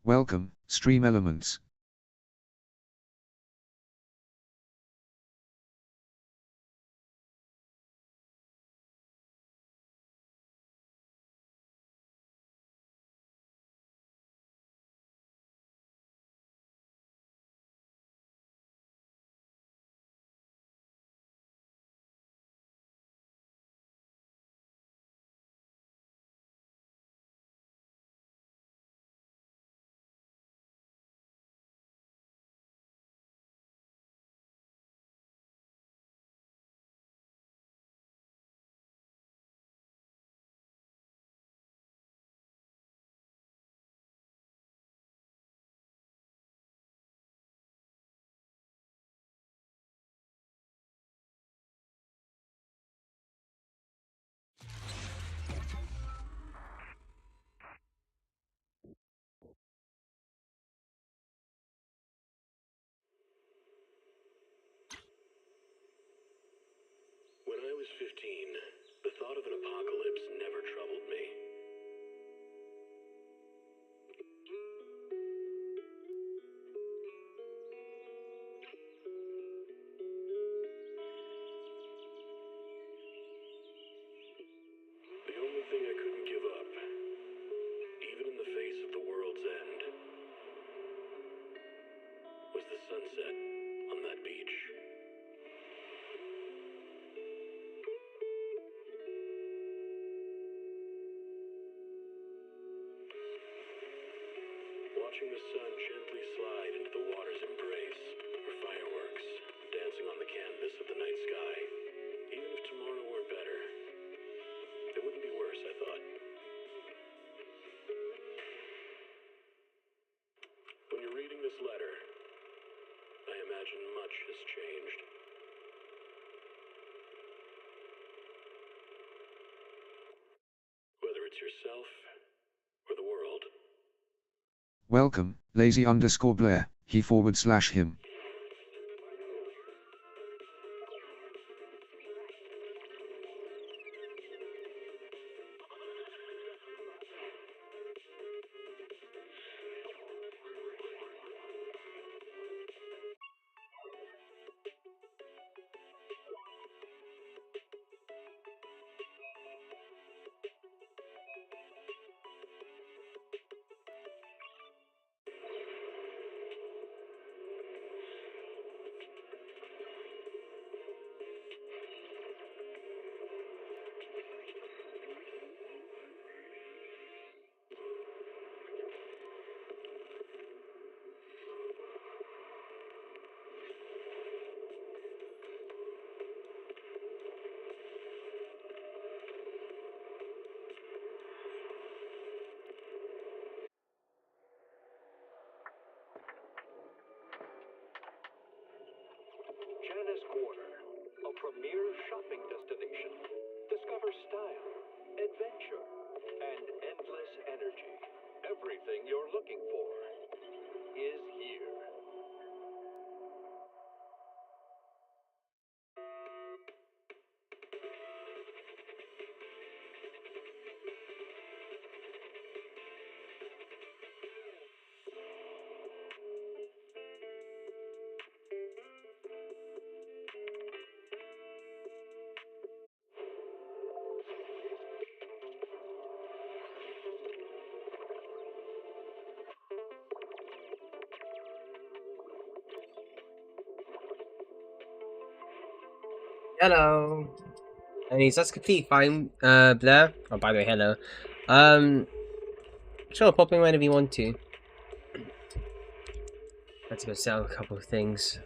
Welcome, stream elements. When I was 15, the thought of an apocalypse never troubled me. The only thing I couldn't give up, even in the face of the world's end, was the sunset on that beach. Watching the sun gently slide into the water's embrace, or fireworks dancing on the canvas of the night sky. Even if tomorrow weren't better, it wouldn't be worse, I thought. When you're reading this letter, I imagine much has changed. Whether it's yourself or the world. Welcome, lazy_Blair, he/him. Janice Quarter, a premier shopping destination. Discover style, adventure, and endless energy. Everything you're looking for is here. Hello. And he's that's completely fine. Blair. Oh, by the way, hello. Sure, pop in whenever you want to. Let's go sell a couple of things.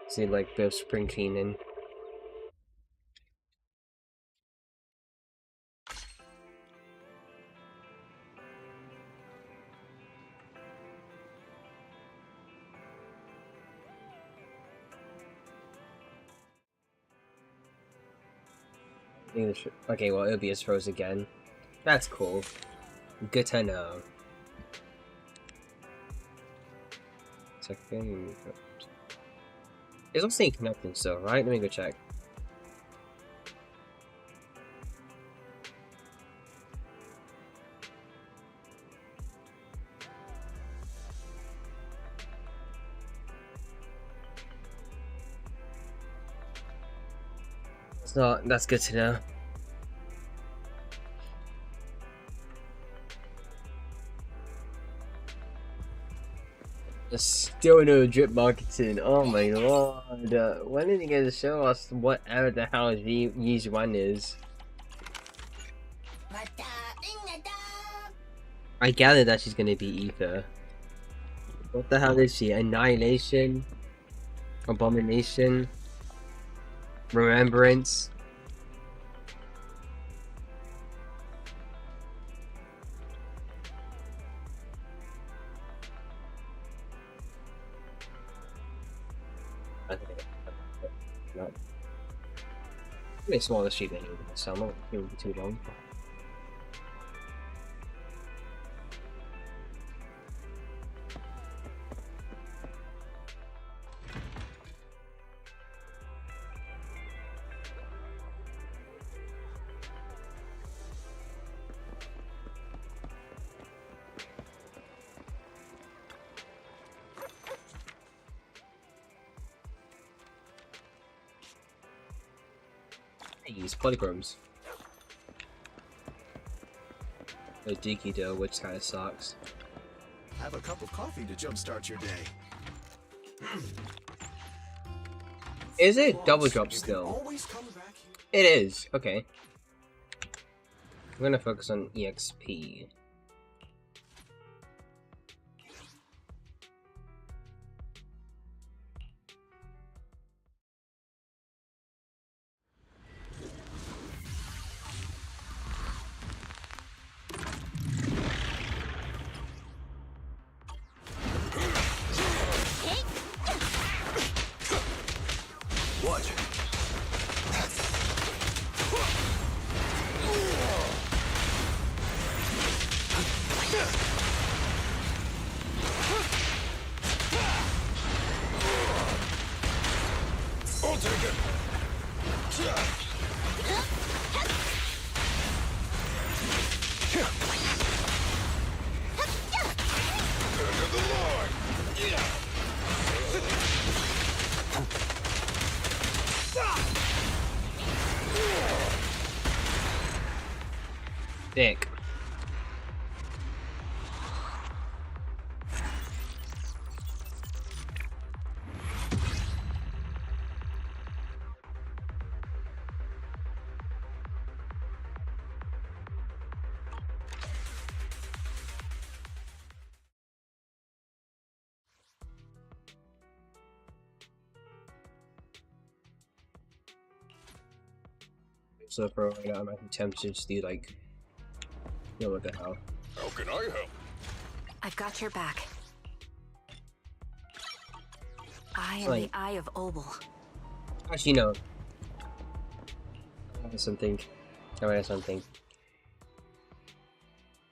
See, like, bit of spring cleaning. Okay, well, it'll be as froze again. That's cool. Good to know. Second. It's not saying connecting still, right? Let me go check. So that's good to know. Still no drip marketing. Oh my lord. When did you guys show us whatever the hell Yee's one is? I gather that she's gonna be Ether. What the hell is she? Annihilation? Abomination? Remembrance? No. Maybe smaller sheet than you, so I'm not going to be too long. I use polychromes. No Dookie dough, which kind of sucks. Have a cup of coffee to jumpstart your day. Is it double drop still? Always come back here. It is. Okay. I'm gonna focus on EXP. Watch. I'll take it. End of the line. Dick. So for right now, I'm actually tempted to do like, you know what the hell. How can I help? I've got your back. I am Like- the Eye of Obel. Actually, no. I have something. I have something.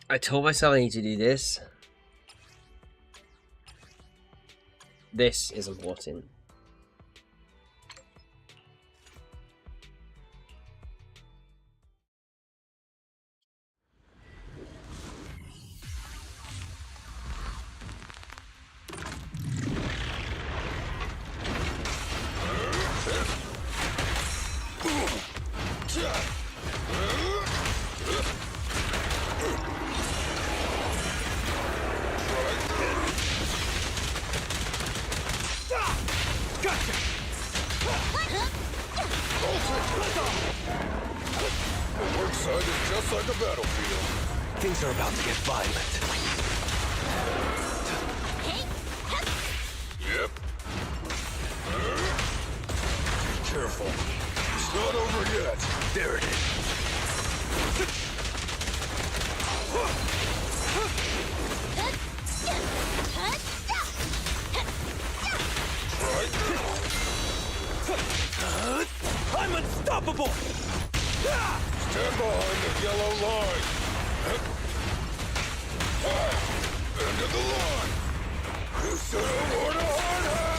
I told myself I need to do this. This is important. The work side is just like a battlefield. Things are about to get violent. Yep. Be careful. It's not over yet. There it is. I'm unstoppable! Stand behind the yellow line. End of the line. You should have worn a hard hat.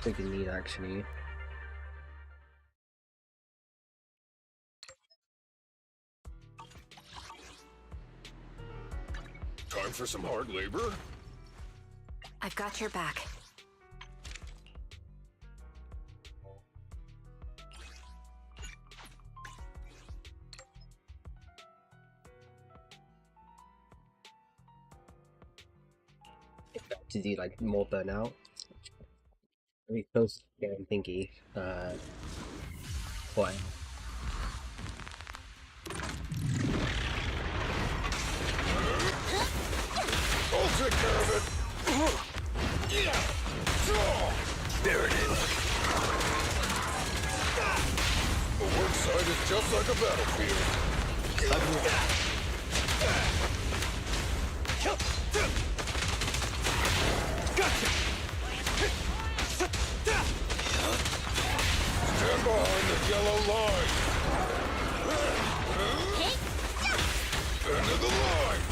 Freaking neat, actually. for some hard labor? I've got your back. To do like more burnout. Very close to getting thingy. What? I'll take care of it. There it is. The work site is just like a battlefield. Gotcha! Stand behind the yellow line. End of the line.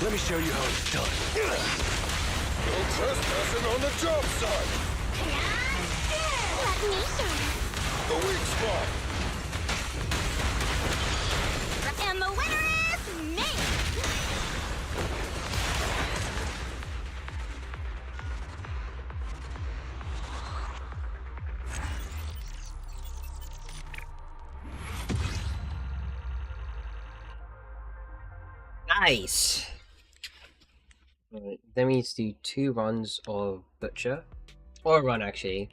Let me show you how it's done. No trespassing on the job site. Let me show you. The weak spot. And the winner is me! Nice! Alright, then we need to do 2 runs of Butcher. Or a run, actually.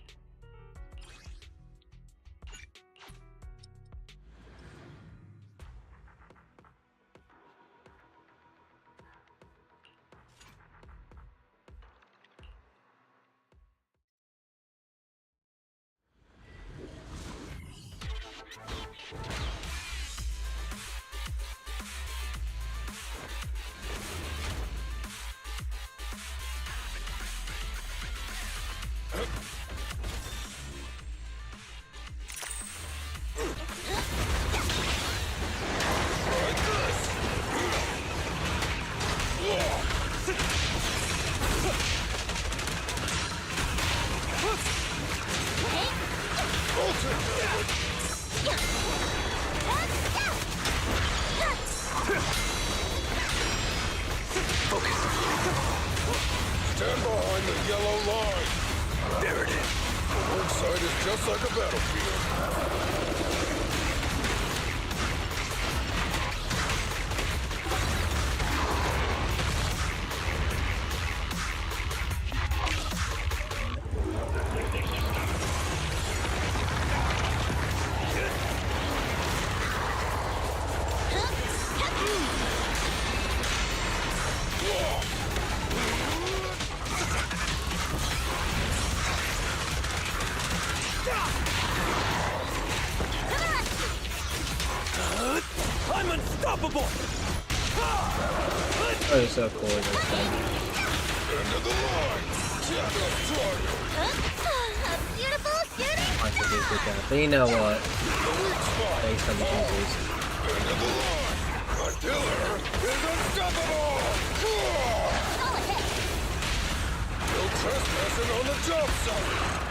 Stand behind the yellow line. There it is. The work site is just like a battlefield. I'm unstoppable! Oh, so cool. End of the line. Just A beautiful shooting! But you know what? the weak spot. Based on the users. End of the line. The killer is unstoppable. No trespassing on the job site.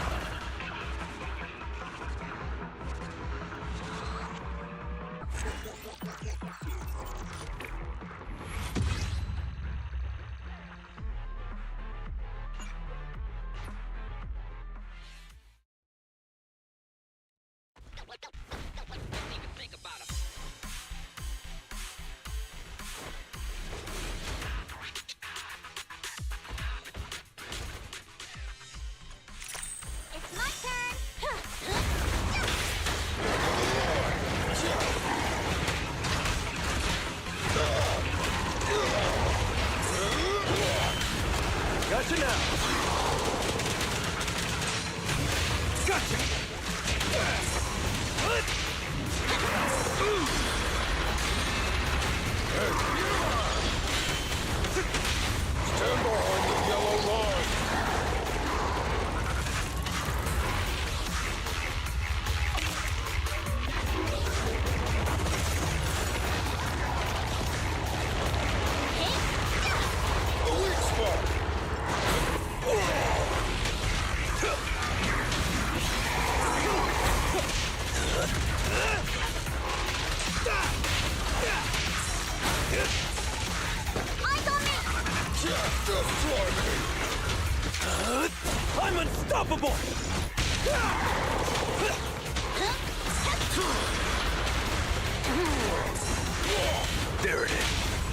There it is.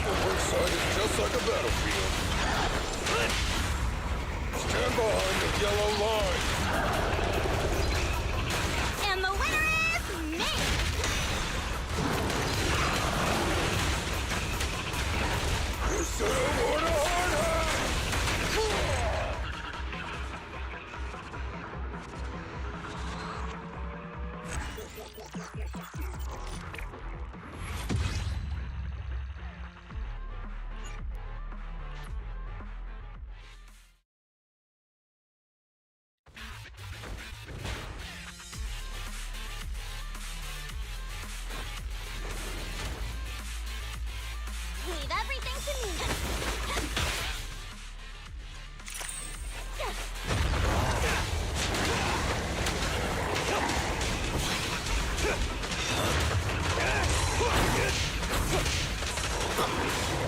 The work side is just like a battlefield. Stand behind the yellow line. And the winner is me! You said I want a hard hat. Leave everything to me!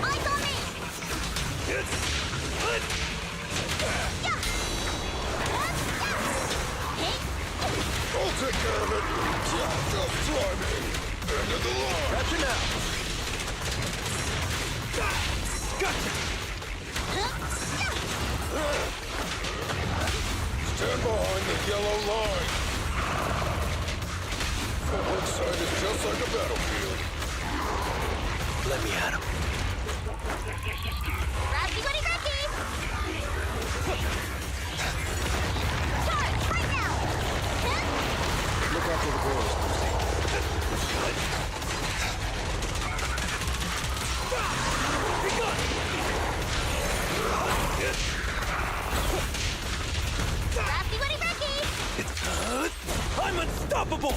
Eyes on me! I'll take care of it. Just try me. End of the line. Gotcha now. Stand behind the yellow line. The work site is just like a battlefield. Let me at him. Grabby buddy grabby! Charge, right now! Look after the girls, Grabby buddy grabby! I'm unstoppable!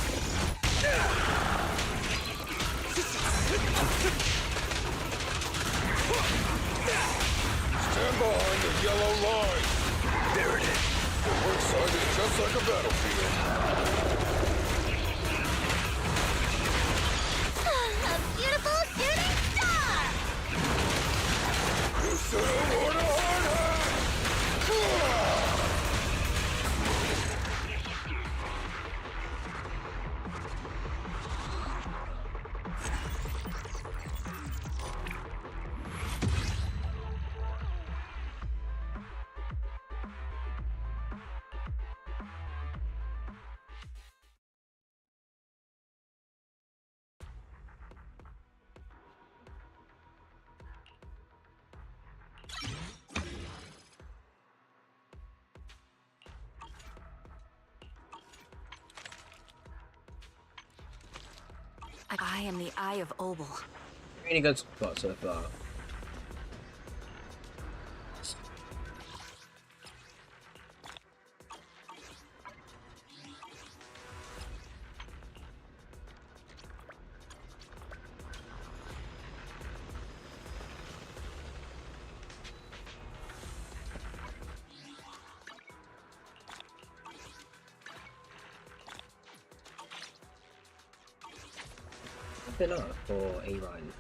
Stand behind the yellow line. There it is. The work site is just like a battlefield. A beautiful shooting star! You said I want a hard hat. I am the Eye of Obel. Really good spot so far. Been up for a run.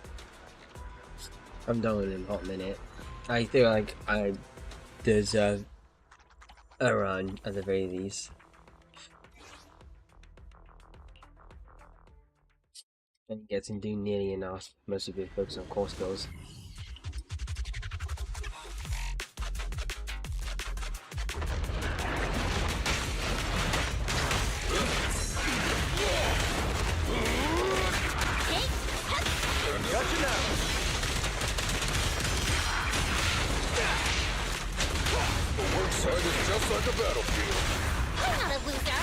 I'm done with him hot minute. I feel like I deserve a run at the very least. And he gets him doing nearly enough, mostly with focus on core skills. Gotcha now. The work site is just like a battlefield. I'm not a loser!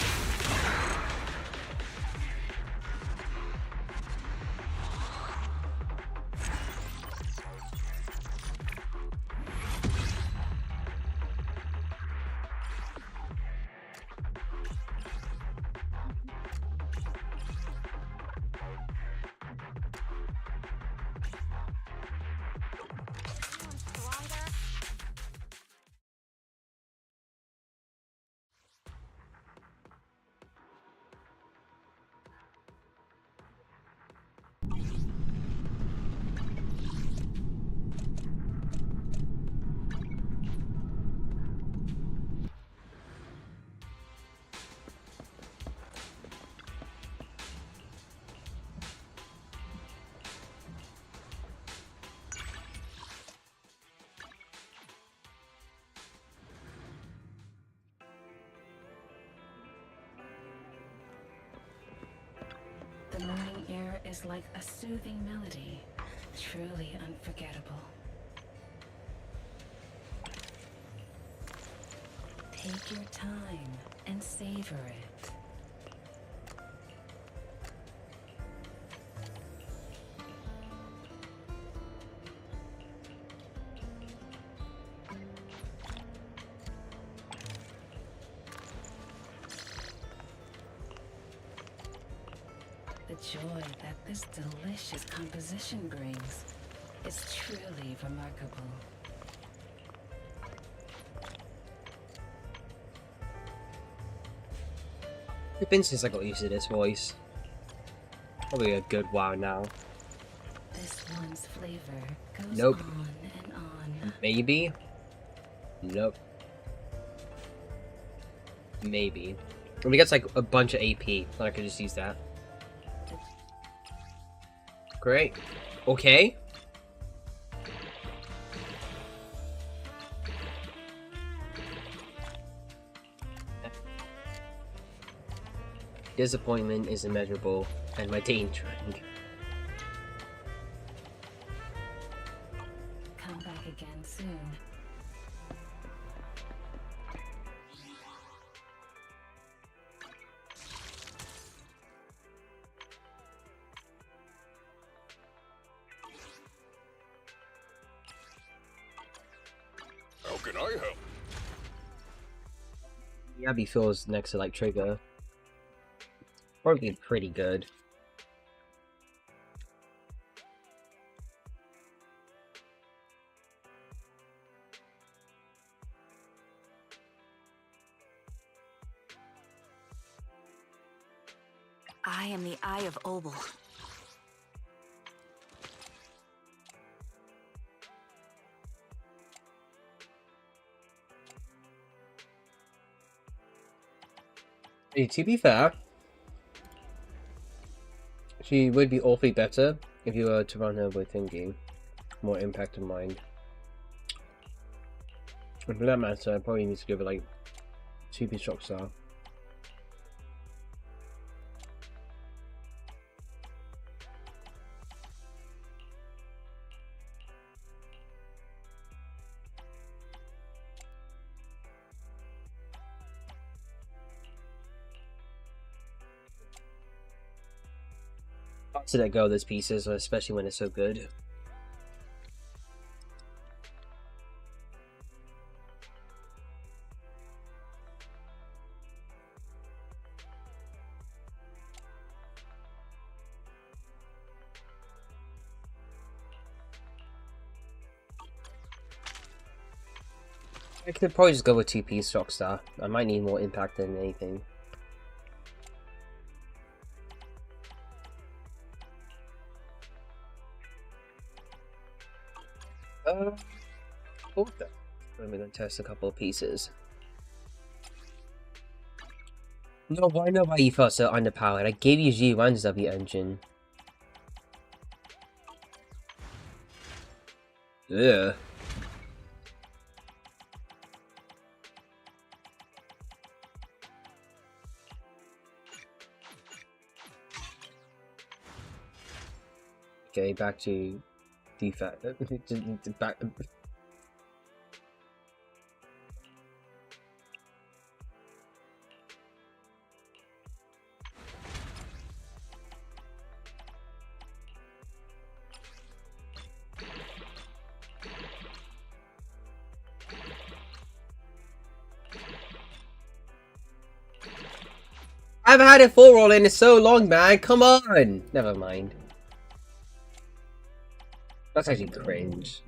morning air is like a soothing melody, truly unforgettable. Take your time and savor it. The joy that this delicious composition brings is truly remarkable. It's been since I got used to this voice. Probably a good while now. This one's flavor goes Nope. on and on. Maybe? Nope. Maybe. When he gets like a bunch of AP, then I could just use that. Great. Okay. Disappointment is immeasurable, and my danger. Come back again soon. How can I help? Yabby feels next to like Trigger. Probably pretty good. I am the Eye of Obel. Hey, to be fair, she would be awfully better if you were to run her with thinking. More impact in mind. And for that matter, I probably need to give it like 2-piece shock star. To let go of those pieces, especially when it's so good. I could probably just go with 2-piece shock star. I might need more impact than anything. Hold that. I'm gonna test a couple of pieces. No, why know why you felt so underpowered? I gave you G1's W engine. Ugh. Okay, back to defect. Back. I haven't had a full roll in so long, man. Come on. Never mind. That's actually cringe.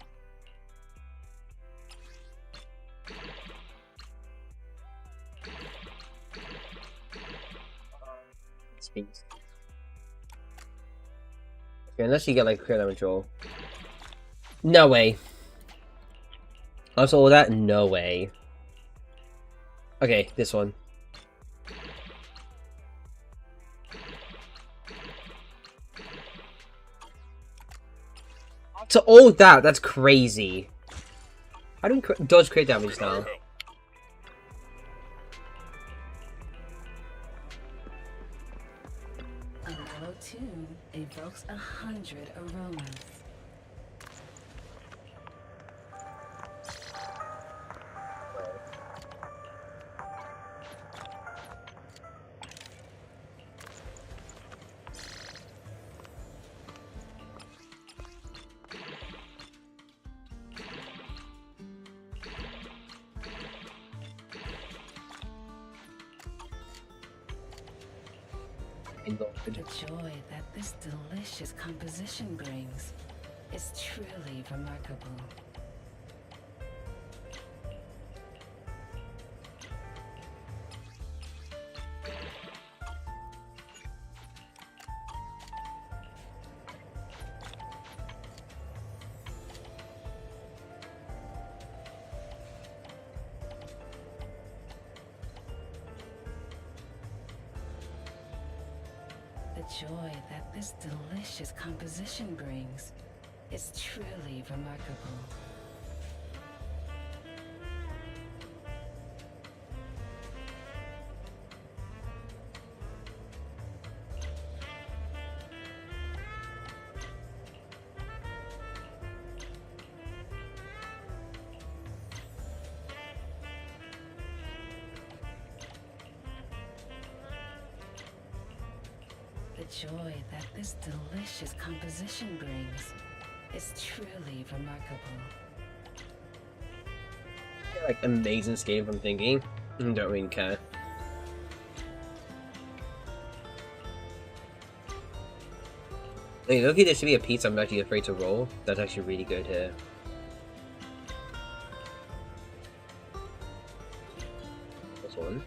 Speaks. Okay, unless you get like clear damage roll. No way. After all that, no way. Okay, this one. To all that, that's crazy. I don't dodge crit damage now. Allow mellow tune evokes 100 aromas. The joy that this delicious composition brings is truly remarkable. The joy that this delicious composition brings is truly remarkable. The joy that this delicious composition brings is truly remarkable. Like amazing skin from thinking. Don't really care. I mean, look, there should be a piece I'm actually afraid to roll. That's actually really good here. This one.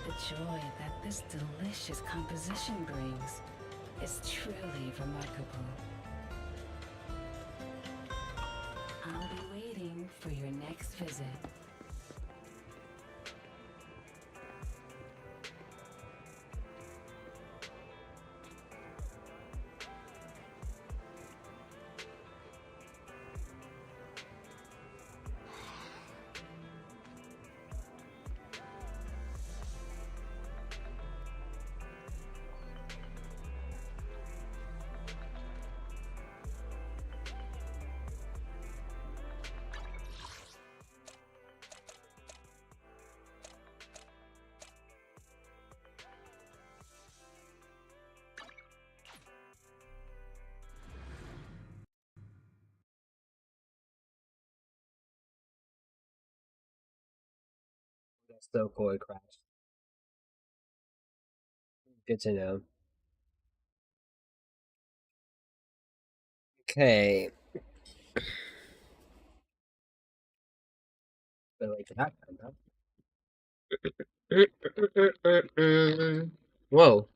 The joy that this delicious composition brings is truly remarkable. I'll be waiting for your next visit. That's so cool, it crashed. Good to know. Okay. But like that time, huh? Whoa.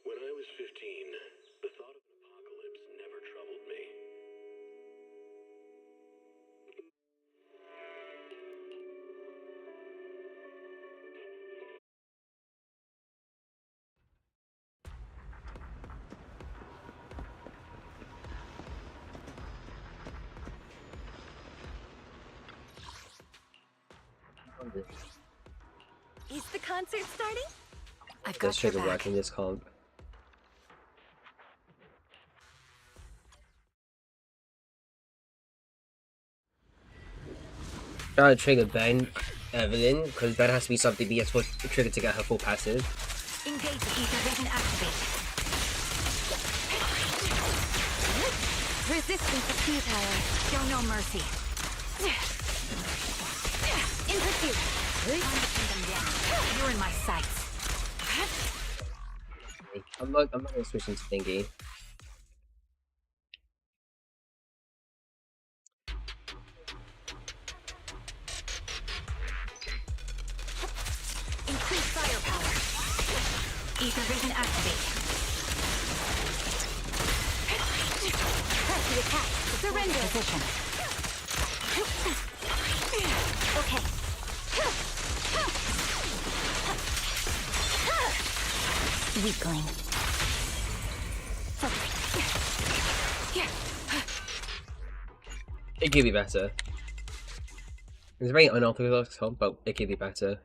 When I was 15, the thought of an apocalypse never troubled me. Is the concert starting? I've Let's got try your to back. work in this comp. Gotta trigger Ben Evelyn, because Ben has to be something BS for trigger to get her full passive. Engage ether vision activated. Resistance of Q power. Show no mercy. In pursuit. I'm putting them down. You're in my sights. I'm not gonna switch into thingy. Increase firepower. Ether vision activated. Press the attack. Surrender. Position. Okay. Weakling. It could be better. It's a very unorthodox comp, but it could be better.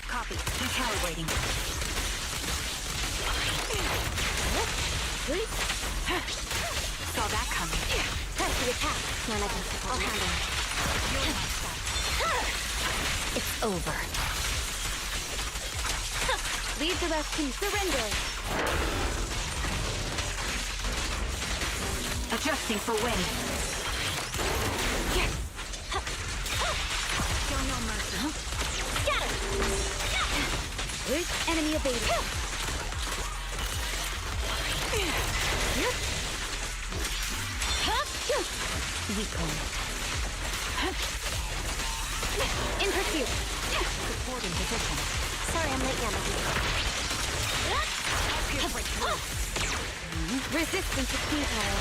Copy. Recalibrating. Saw that coming. Press the attack. I'll handle it. You're in my sight. It's over. Leave the rest to surrender. Adjusting for wind. Show no mercy. Scatter! Enemy evaded. Weakling. In pursuit. Supporting position. Sorry, I'm late, Yamaji. Resistance is futile.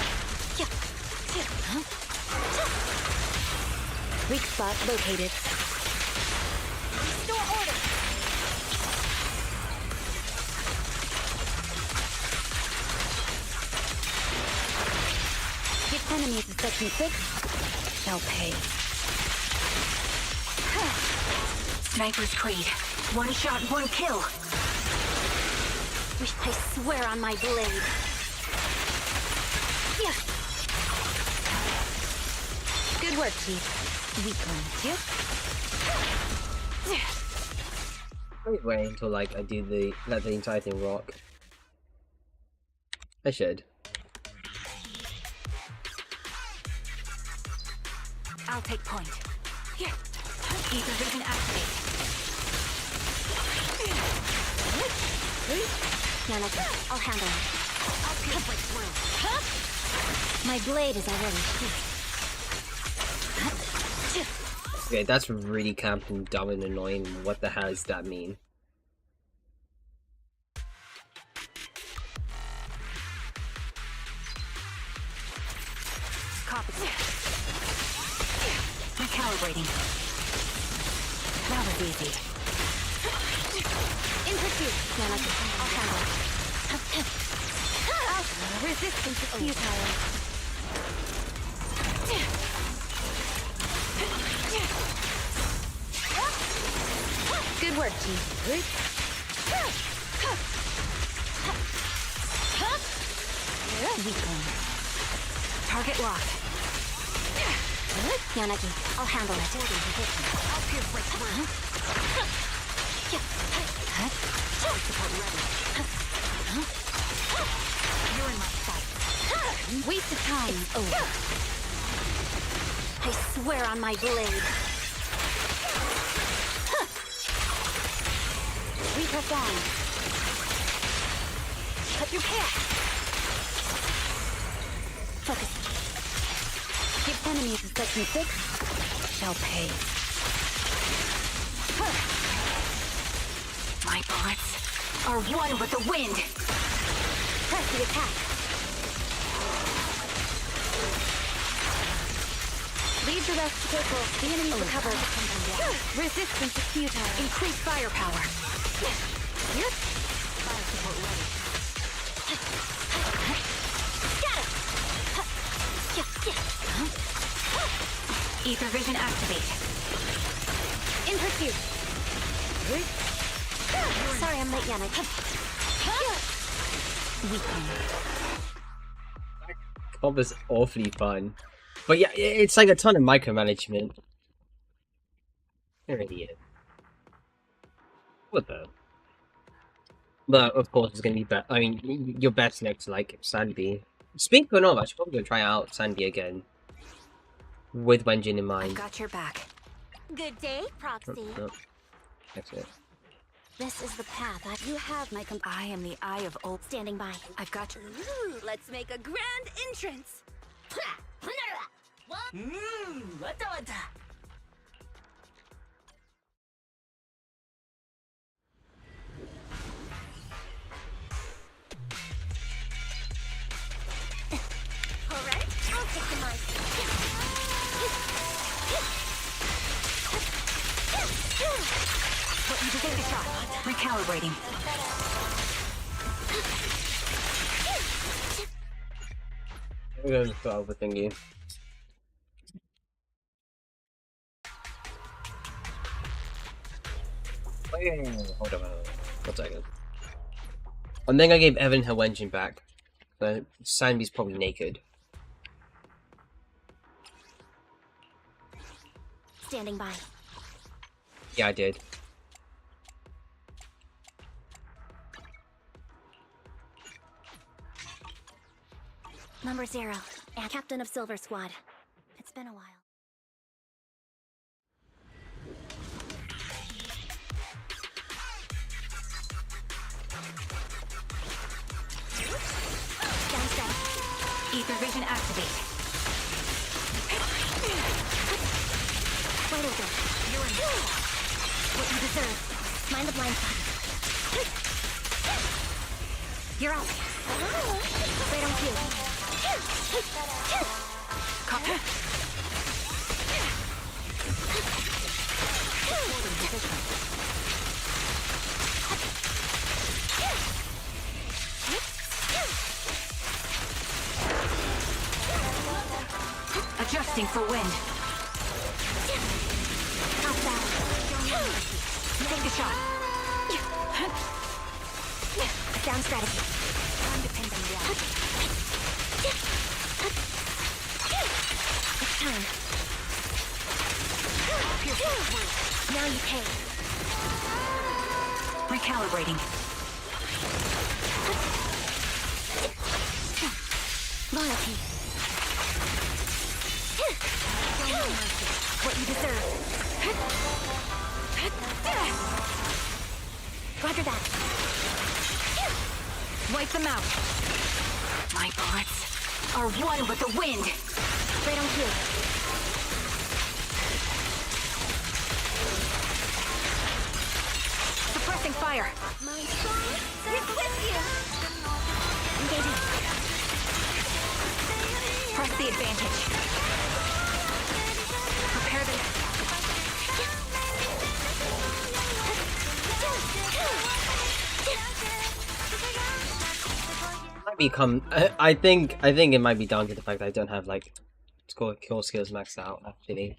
Weak spot located. Restore order. Give enemies a section 6. They'll pay. Sniper's Creed. One shot, one kill. I swear on my blade. Yeah. Good work, Chief. Weakling. Yep. I'll wait until like I do let the entire thing rock. I should. I'll take point. Here. Ether vision activate. Yanaka, I'll handle it. I'll cut right through. My blade is already here. Okay, that's really camp and dumb and annoying. What the hell does that mean? Copy. Recalibrating. That was easy. In pursuit, Yanaka. I'll handle it. Resistance is futile. Good work, Chief. Weakling. Target locked. Yanagi, I'll handle it. I'll pierce right through. You're in my sight. Waste of time over. I swear on my blade. We press on. Cut your path. Focus. Give enemies a section 6. Shall pay. My bullets are one with the wind. Press the attack. Leave the rest to circle. The enemy recovered. Resistance is futile. Increase firepower. Yep. Fire support ready. Ether vision activate. In pursuit. Sorry, I'm late, Yannick. Weakling. Comp is awfully fun. But yeah, it's like a ton of micromanagement. It really is. What the? But of course it's gonna be better. I mean, you're best next to like Sandy. Speaking of, I should probably go try out Sandy again. With Wenjin in mind. I've got your back. Good day, Proxy. Oh, that's it. This is the path. You have my I am the Eye of Old. Standing by. I've got you. Ooh, let's make a grand entrance. Wadda. All right, I'll take the mic. Take the shot. Recalibrating. I'm going to put over thingy. Hold on. 1 second. I think I gave Evan her wenching back. But Sandy's probably naked. Standing by. Yeah, I did. Number 0, and Captain of Silver Squad. It's been a while. Downstairs. Ether vision activate. Wide open. You're in. What you deserve. Mind the blind spot. You're out. Right on cue. Copy. Adjusting for wind. Take a shot. Down strategy. Time to pin them down. It's time. Now you pay. Recalibrating. Loyalty. What you deserve. Roger that. Wipe them out. My bullets are one with the wind. Right on cue. Suppressing fire. My soul is with you. Engaging. Press the advantage. Prepare the next. Might become. I think it might be down to the fact that I don't have like core skills maxed out. Actually,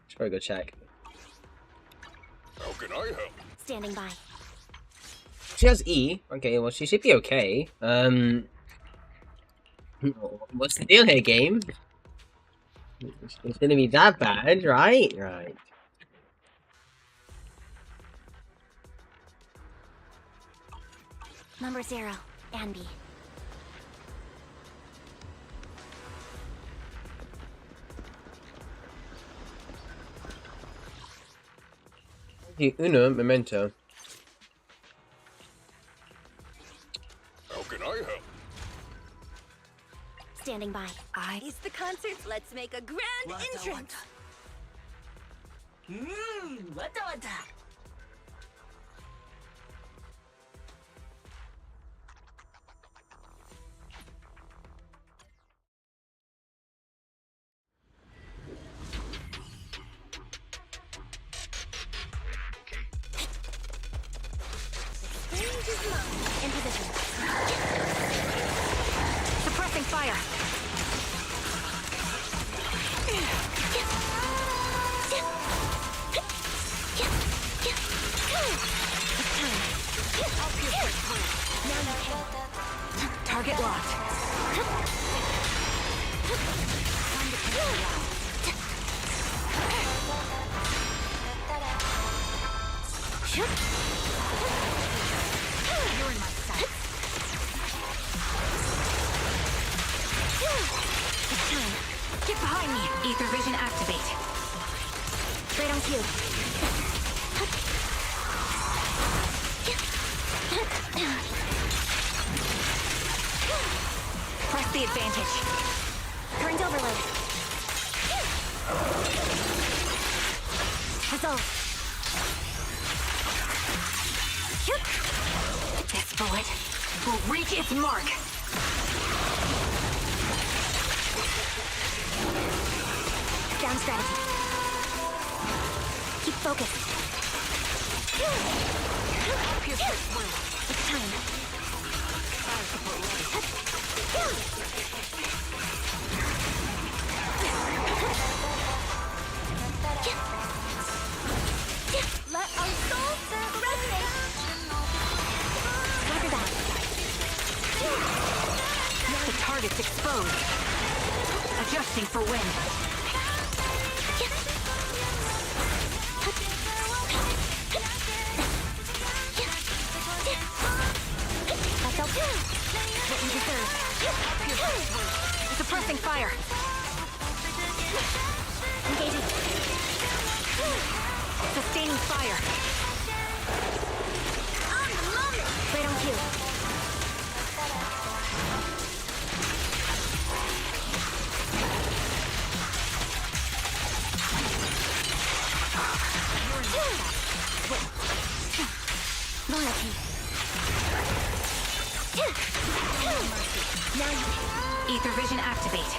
should probably go check. How can I help? Standing by. She has E. Okay, well she should be okay. What's the deal here, game? It's gonna be that bad, right? Right. Number 0, Anby. The Uno Memento. How can I help? Standing by. It's the concert. Let's make a grand entrance. Wadda. In position. Suppressing fire. Target locked. You're in my sight. It's time. Get behind me. Ether vision activate. Right on cue. Press the advantage. Current overload. Resolve. This bullet will reach its mark. Down strategy. Keep focused. Pierce her through. It's time. Fire support ready. Let our souls resonate. Roger that. The target's exposed. Adjusting for wind. That's okay. What we deserve. Suppressing fire. Engaging. Sustaining fire. Right on cue. Loyalty. Now you. Ether vision activate.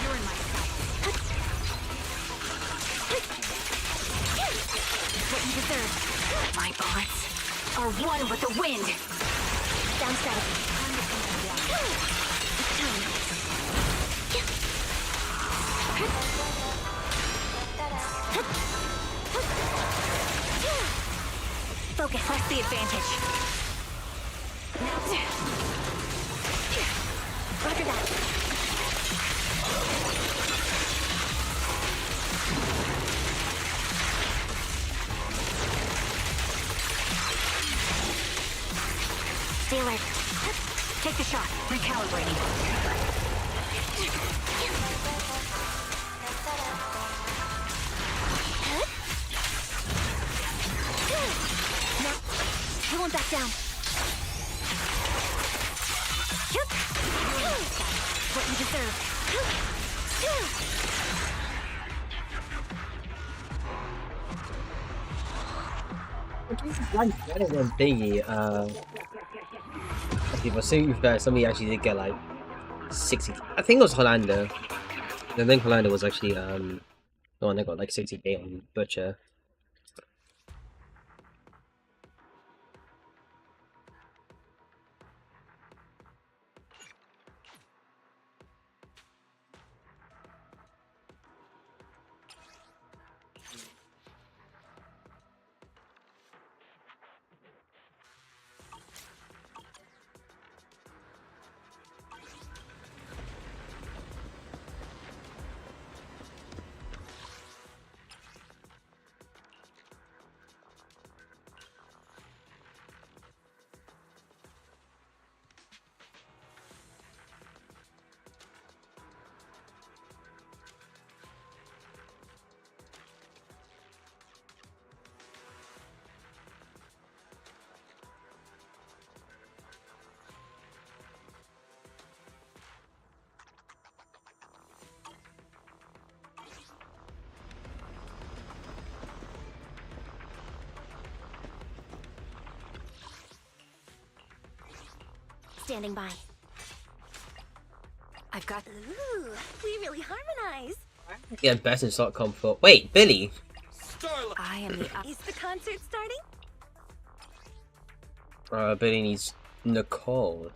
You're in my sight. What you deserve. My bullets are one with the wind. Down strategy. It's time. Focus. Press the advantage. Roger that. Stay alert. Take the shot. Recalibrating. No, I won't back down. What you deserve. Better than Biggie. People saying that somebody actually did get like 60. I think it was Hollander. And then Hollander was actually the one that got like 60k on Butcher. Standing by. I've got. Ooh, we really harmonize. Yeah, best in slot comfort. Wait, Billy. Starlight. I am the. Is the concert starting? Billy needs Nicole.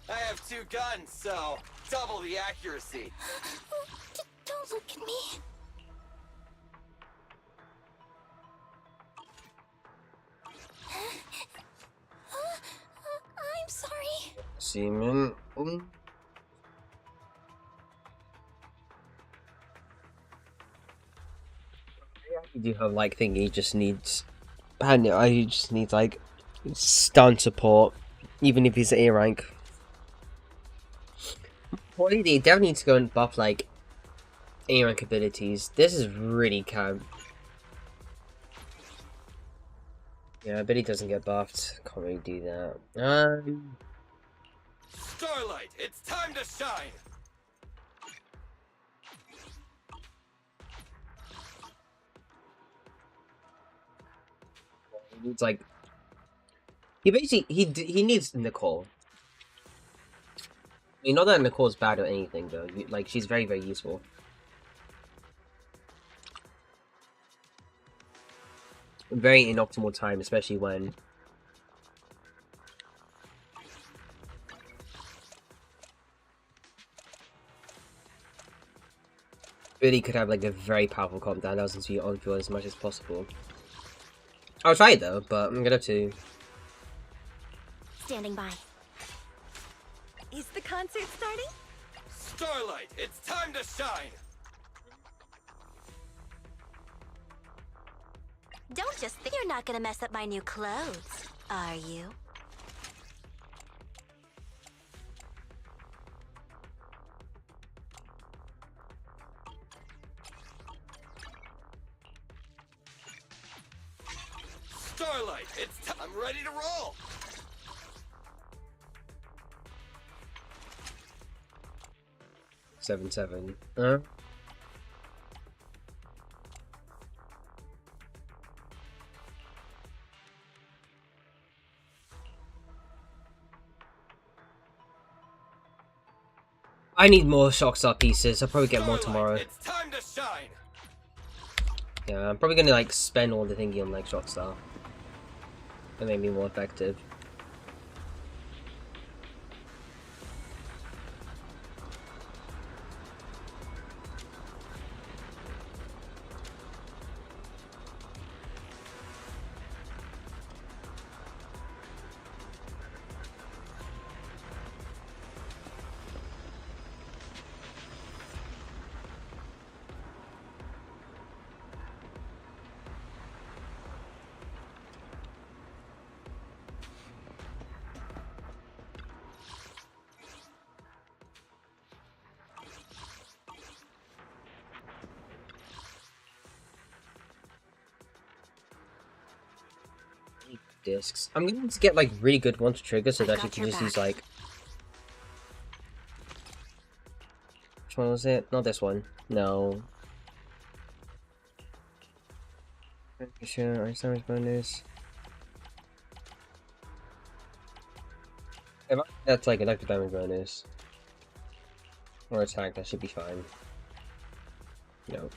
I have 2 guns, so double the accuracy. Don't look at me. I'm sorry. Seaman. You do have like thingy. He just needs. He just needs like stun support, even if he's A rank. Well, he definitely needs to go and buff like A rank abilities. This is really camp. Yeah, but he doesn't get buffed. Can't really do that. Starlight, it's time to shine. He needs like He basically he needs Nicole. I mean, not that Nicole's bad or anything though. Like she's very very useful. Very inoptimal time, especially when really could have like a very powerful comp that allows him to be on field as much as possible. I'll try it though, but I'm gonna have to. Standing by. Is the concert starting? Starlight, it's time to shine! Don't just think you're not gonna mess up my new clothes, are you? Starlight, I'm ready to roll! Seven. I need more Shockstar pieces. I'll probably get more tomorrow. It's time to shine! Yeah, I'm probably gonna like spend all the thingy on like Shockstar. That made me more effective. Discs. I'm going to get like really good ones to trigger so that you can just use like. Which one was it? Not this one. No. Sure, ice damage bonus. If that's like electric damage bonus or attack, that should be fine. No.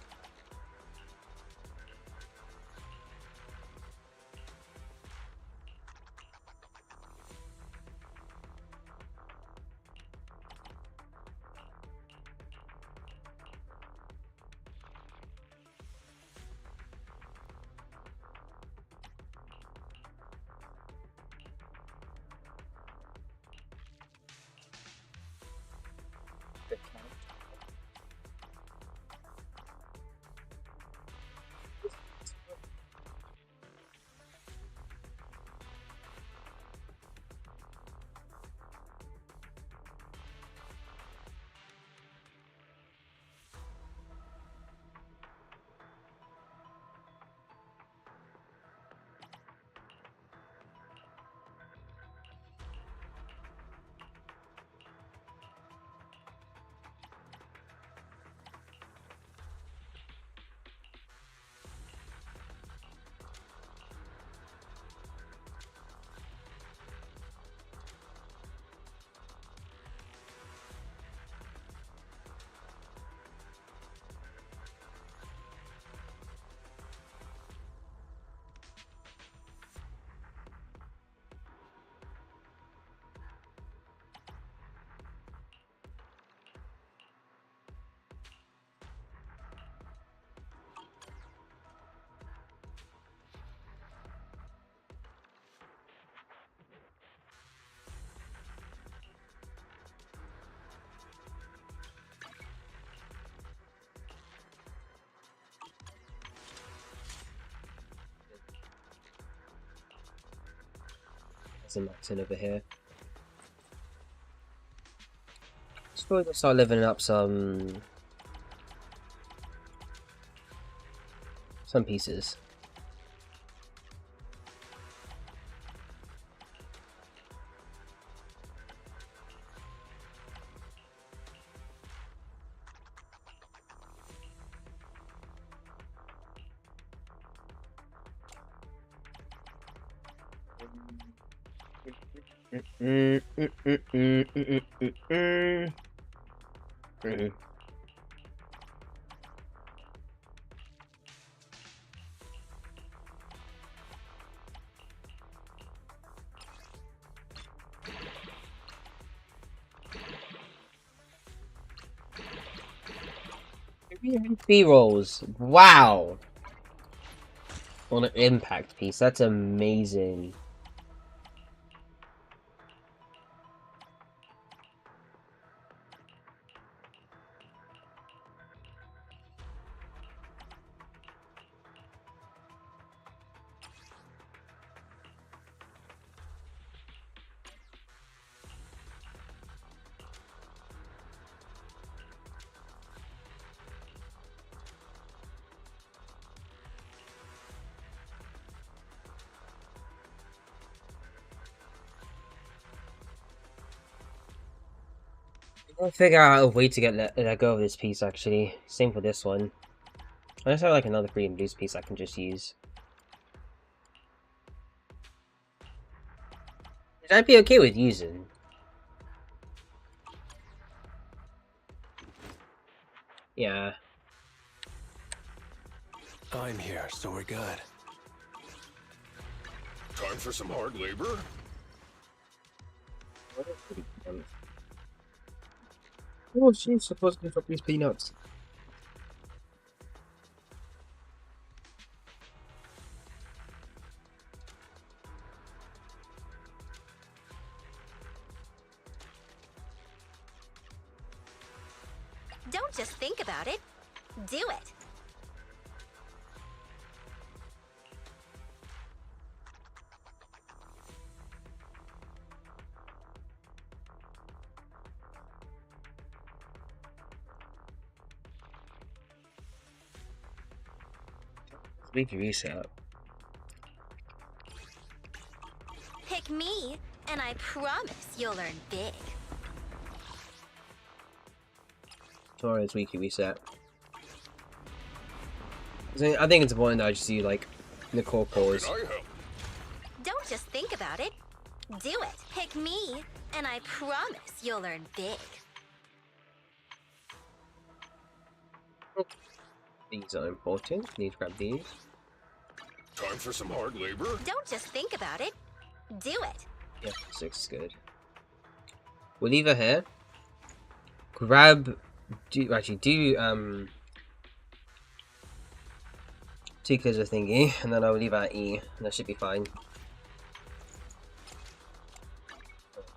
There's a Maxin over here. Suppose I'll start leveling up some pieces. B-rolls. Wow. On an impact piece. That's amazing. I'll figure out a way to get let go of this piece, actually. Same for this one. I just have like another free and reduced piece I can just use. Which I'd be okay with using. Yeah. I'm here, so we're good. Time for some hard labor? Oh, she's supposed to drop these peanuts. Don't just think about it. Do it. Weekly reset. Pick me, and I promise you'll learn big. Tomorrow's weekly reset. I think it's important that I just do like the core pause. Can I help? Don't just think about it. Do it. Pick me, and I promise you'll learn big. These are important. Need to grab these. Time for some hard labor? Don't just think about it. Do it. Yeah, 6 is good. We'll leave her here. Grab. Do 2 clears of thingy, and then I'll leave her at E, and that should be fine.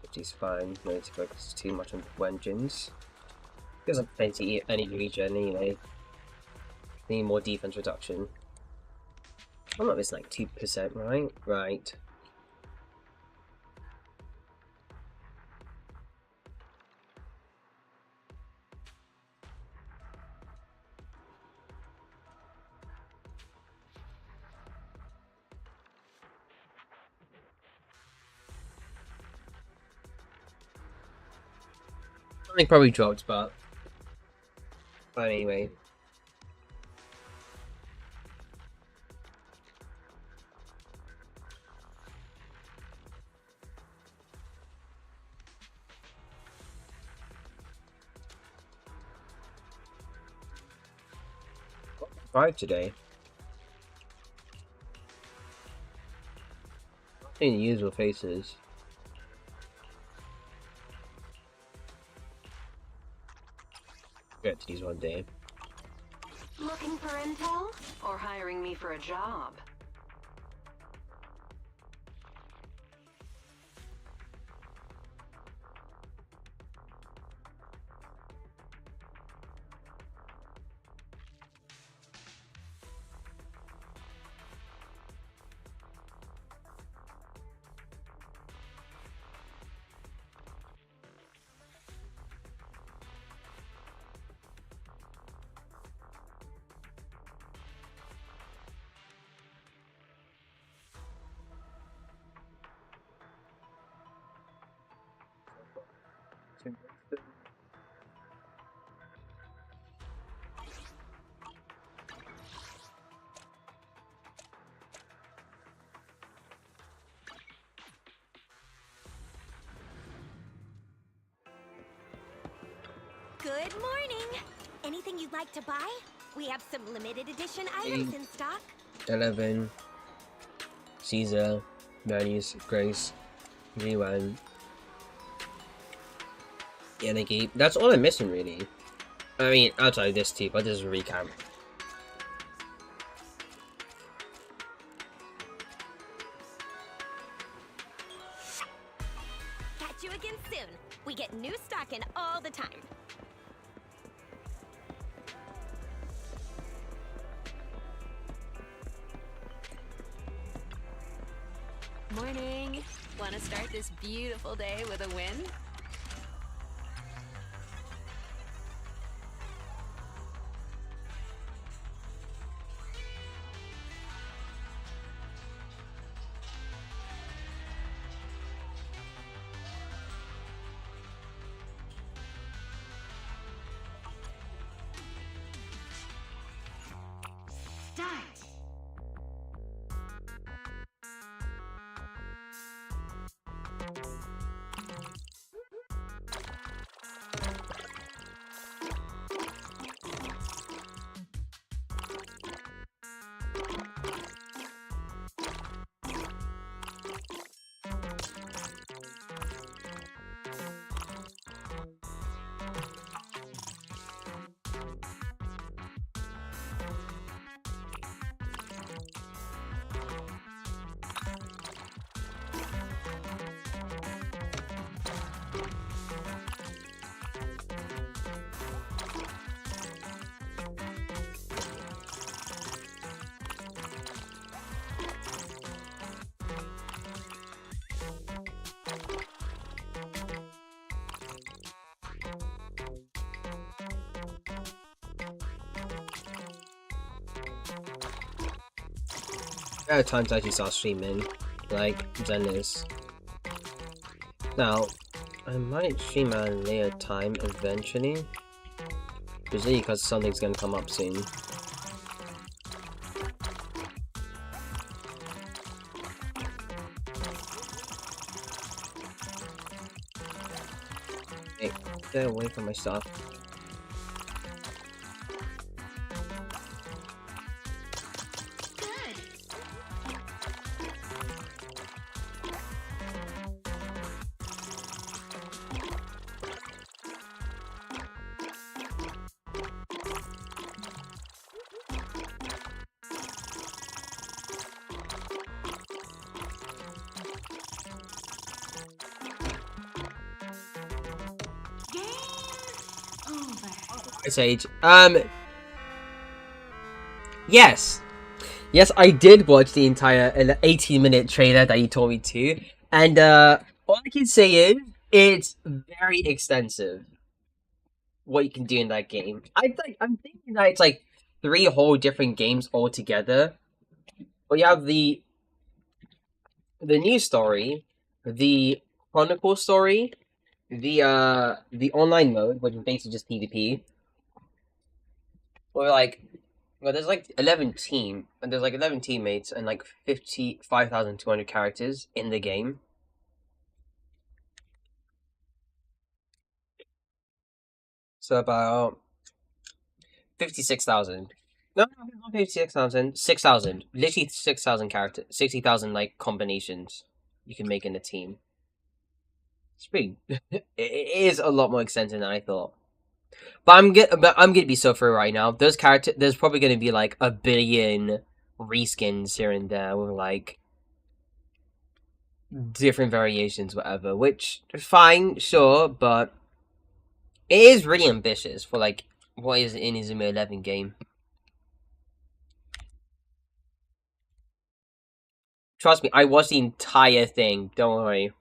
50's fine. No need to focus too much on engines. Because I'm plenty any regen anyway. Need more defense reduction. I'm not missing like 2%, right? Right. Something probably dropped, but anyway. Five today. Any usual faces. Get to these one day. Looking for intel? Or hiring me for a job? Good morning. Anything you'd like to buy? We have some limited edition items in stock. 11. Caesar. Bernice. Grace. G1. Yanagi. That's all I'm missing, really. I mean, outside of this too, but this is a recap. Catch you again soon. We get new stock in all the time. Morning. Want to start this beautiful day with a win? There are times I actually start streaming, like Zenless. Now, I might stream at a later time eventually, usually because something's gonna come up soon. Hey, get away from my stuff. Sage. Yes, I did watch the entire 18-minute trailer that you told me to, and all I can say is it's very extensive. What you can do in that game, I'm thinking that it's like 3 whole different games all together. But you have the news story, the chronicle story, the online mode, which is basically just PvP. Or there's like 11 teammates and like 55,200 characters in the game. So about 56,000. No, not 56,000. 6,000. Literally 6,000 characters. 60,000 like combinations you can make in a team. It's pretty. It is a lot more extensive than I thought. But I'm gonna be so through right now. There's probably gonna be like 1 billion reskins here and there with like different variations, whatever. Which fine, sure, but it is really ambitious for like what is in Izumi 11 game. Trust me, I watched the entire thing. Don't worry.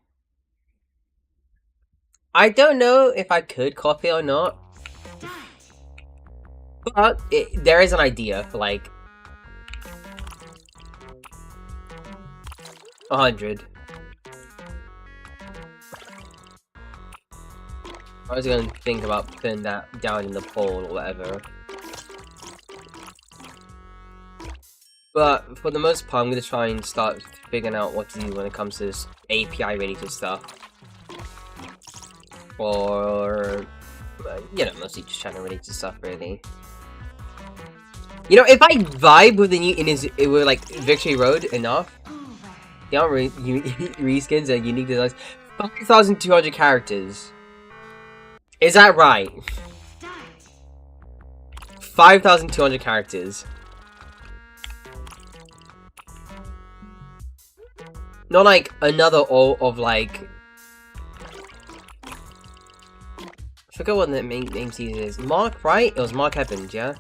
I don't know if I could copy or not. But there is an idea for like 100. I was gonna think about putting that down in the poll or whatever. But for the most part, I'm gonna try and start figuring out what to do when it comes to this API related stuff. For But, you know, mostly just channel related stuff, really. You know, if I vibe with the new with like Victory Road enough, the armor reskins and unique designs, 5,200 characters. Is that right? 5,200 characters. Not like another all of like. I forgot what the name season is. Mark, right? It was Mark Evans, yeah?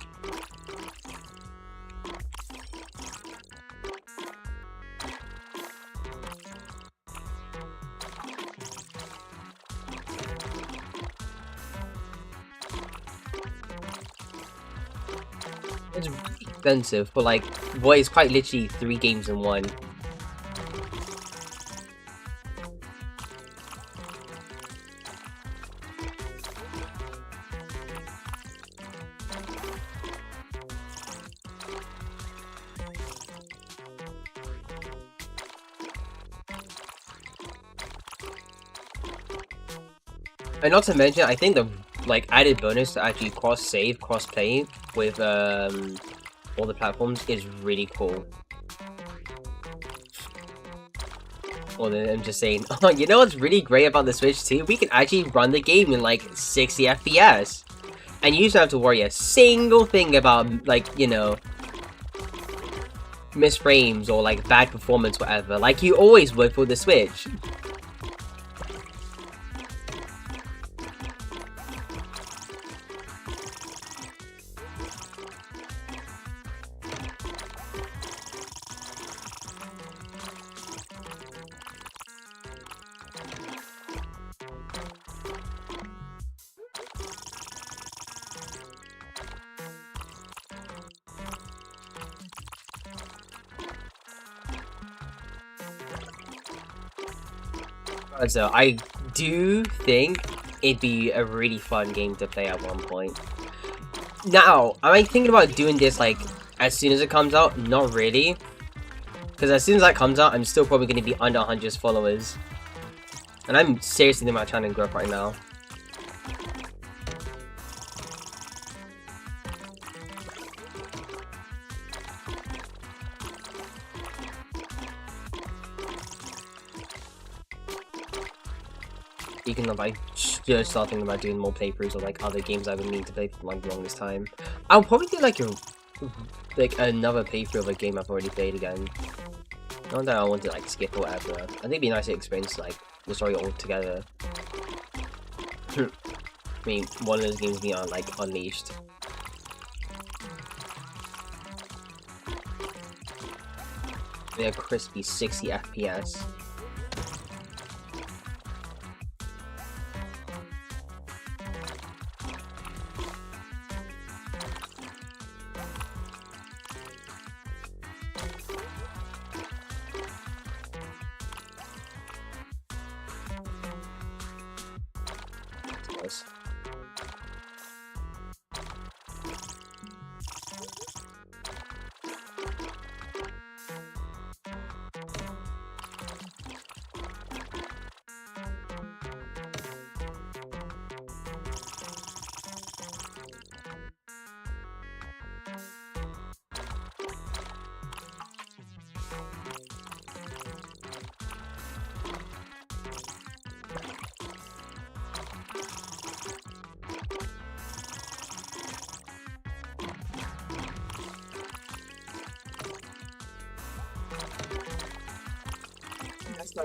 It's really expensive, but like, boy, it's quite literally 3 games in one. And not to mention, I think the like added bonus to actually cross-save, cross-play with all the platforms is really cool. Well, then I'm just saying, oh, you know what's really great about the Switch too? We can actually run the game in like 60 FPS, and you don't have to worry a single thing about like, you know, missed frames or like bad performance, whatever. Like you always would for the Switch. So I do think it'd be a really fun game to play at one point. Now, am I thinking about doing this like as soon as it comes out? Not really. Because as soon as that comes out, I'm still probably going to be under 100 followers. And I'm seriously thinking about trying to grow up right now. Speaking of, I just start thinking about doing more playthroughs of like other games I've been meaning to play for like the longest time. I'll probably do like another playthrough of a game I've already played again. Not that I want to like skip or whatever. I think it'd be nice to experience like the story all together. I mean, one of those games being on like Unleashed. They're crispy 60 FPS.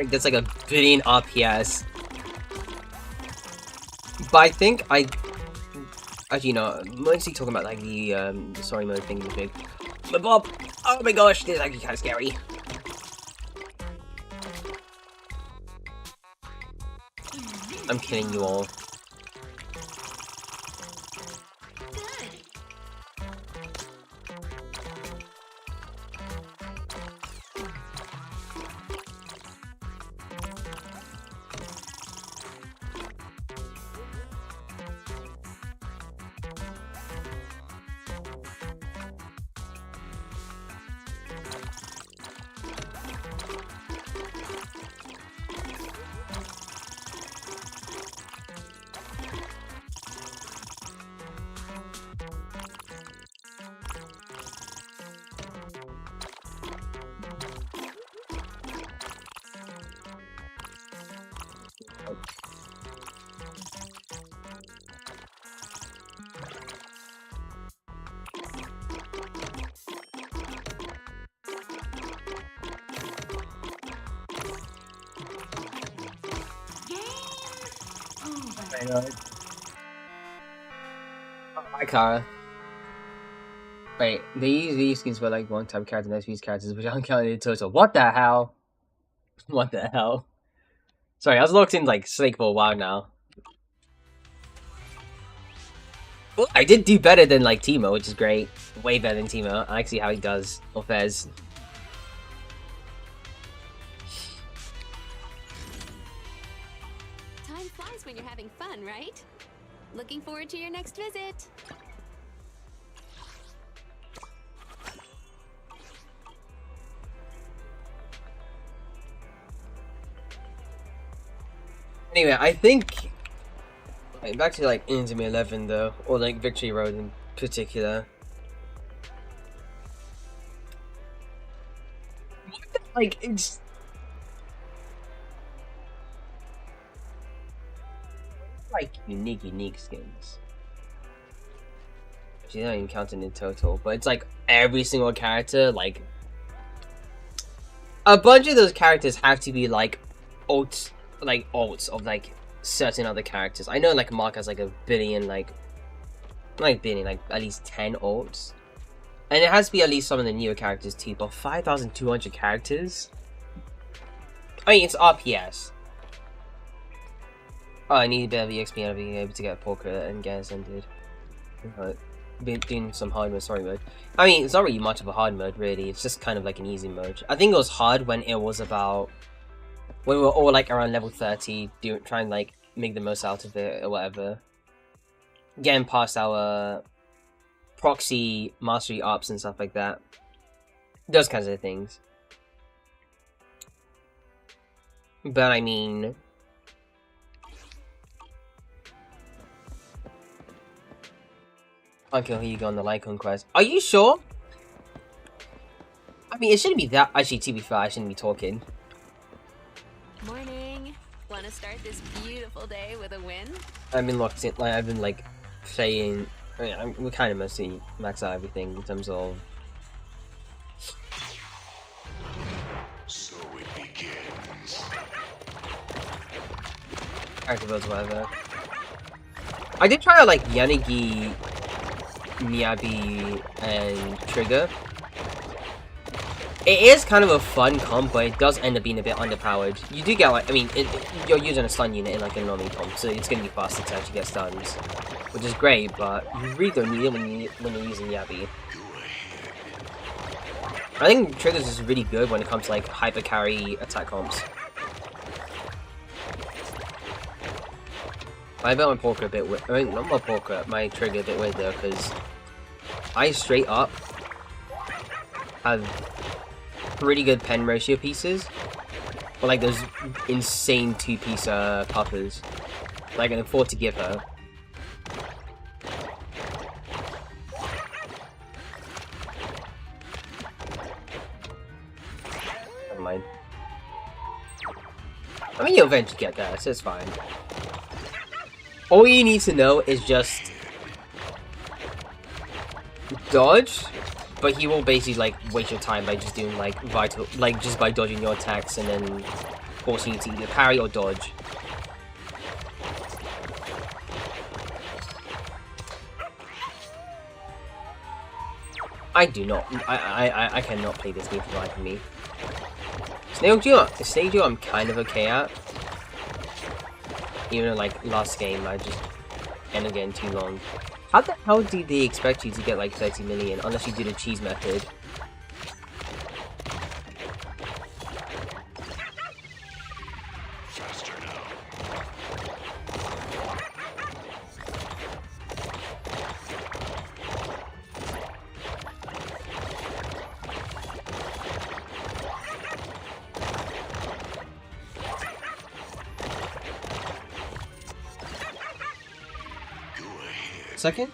That's like a billion RPS. But I think actually, no, mostly talking about like the story mode thing is big. But Bob, oh my gosh, this is actually kind of scary. I'm kidding you all. I know. Oh, hi, Kara. Wait, these skins were like one-time character, next week's characters, which aren't counted in total. What the hell? What the hell? Sorry, I was locked in like Snake for a while now. Well, I did do better than like Timo, which is great. Way better than Timo. I like to see how he does or fares. Time flies when you're having fun, right? Looking forward to your next visit. Anyway, I think back to like Endgame 11 though, or like Victory Road in particular. Like it's like unique skins. Actually, not even counting in total, but it's like every single character. Like a bunch of those characters have to be like alts of like certain other characters. I know like Mark has like a billion, like at least 10 alts. And it has to be at least some of the newer characters too, but 5,200 characters? I mean, it's RPS. Oh, I need a bit of EXP and being able to get a poker and get ascended. Been doing some hard mode, story mode. I mean, it's not really much of a hard mode, really. It's just kind of like an easy mode. I think it was hard when it was about... when we were all like around level 30, trying like make the most out of it or whatever. Getting past our proxy mastery ups and stuff like that. Those kinds of things. But I mean... Uncle Hugo on the Light Conquest. Are you sure? I mean, it shouldn't be that... Actually, to be fair, I shouldn't be talking. Morning. Want to start this beautiful day with a win? I've been locked in... Like, I've been, like, playing... I mean, we're kind of mostly max out everything in terms of... So it begins. Character builds, whatever. I did try out, like, Yanagi, Miyabi, and Trigger. It is kind of a fun comp, but it does end up being a bit underpowered. You do get, like, I mean, you're using a stun unit in, like, a normal comp, so it's going to be faster to actually get stuns. Which is great, but you really don't need it when you're using Yabi. I think Triggers is really good when it comes to, like, hyper carry attack comps. I bet my Porker a bit weird. I mean, not my Porker, my Trigger a bit weird though, because I straight up have pretty good pen ratio pieces, but like those insane 2-piece puppers. Like, I can afford to give her. Never mind. I mean, you'll eventually get there, so it's fine. All you need to know is just dodge, but he will basically like waste your time by just doing like just by dodging your attacks and then forcing you to either parry or dodge. I do not. I cannot play this game for the life of me. Snake Duel I'm kind of okay at. Even though, like, last game, I just ended up getting too long. How the hell do they expect you to get, like, 30 million, unless you do the cheese method? Faster now. Second?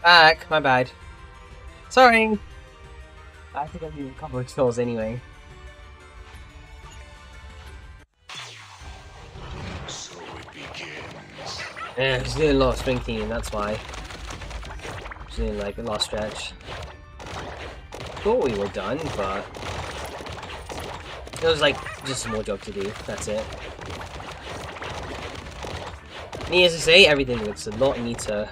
Back, my bad. Sorry! I think I need a couple of kills anyway. So it begins. Yeah, she's doing a lot of strength team, that's why. She's doing like a last stretch. Thought we were done, but it was like just a small job to do, that's it. Needless to say, everything looks a lot neater.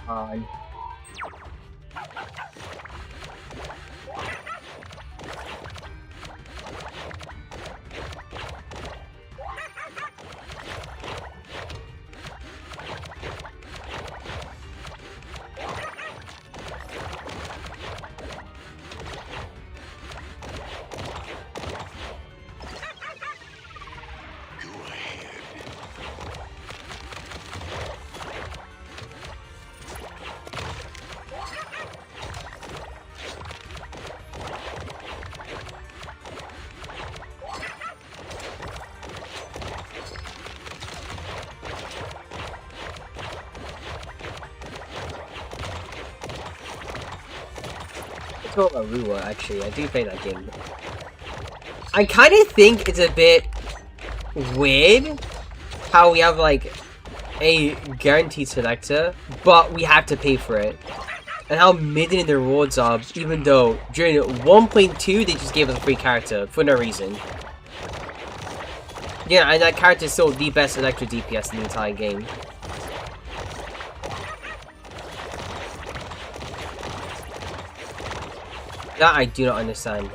Come on. Let's go about Rua, actually. I do play that game. I kind of think it's a bit weird how we have like a guaranteed selector, but we have to pay for it. And how midden the rewards are, even though during 1.2 they just gave us a free character for no reason. Yeah, and that character is still the best electric DPS in the entire game. That I do not understand.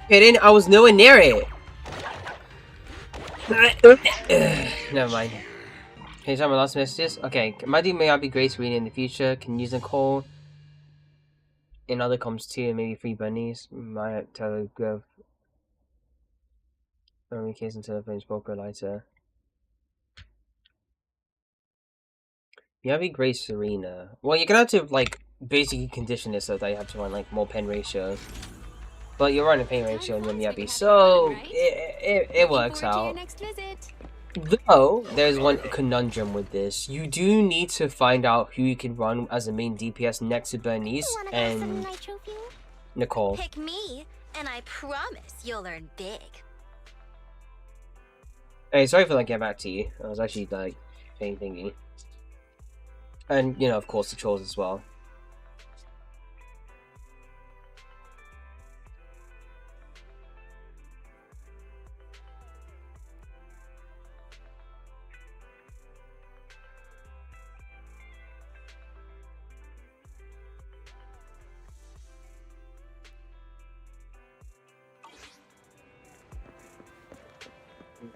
Kidding? I was nowhere near it. Never mind. Can you tell my last messages? Okay, my dude may not be Grace Arena in the future. Can use a call in other comms too, and maybe free bunnies. Might telegraph. Only case until I finish poker lighter. You have to be Grace Arena. Well, you're gonna have to like basically condition it so that you have to run like more pen ratio. But you're running pain ratio on your Miyabi, so it works out. Though, there's one conundrum with this. You do need to find out who you can run as a main DPS next to Bernice and Nicole. Pick me, and I promise you'll earn big. Hey, sorry for like getting back to you. I was actually like thinking. And, you know, of course, the trolls as well.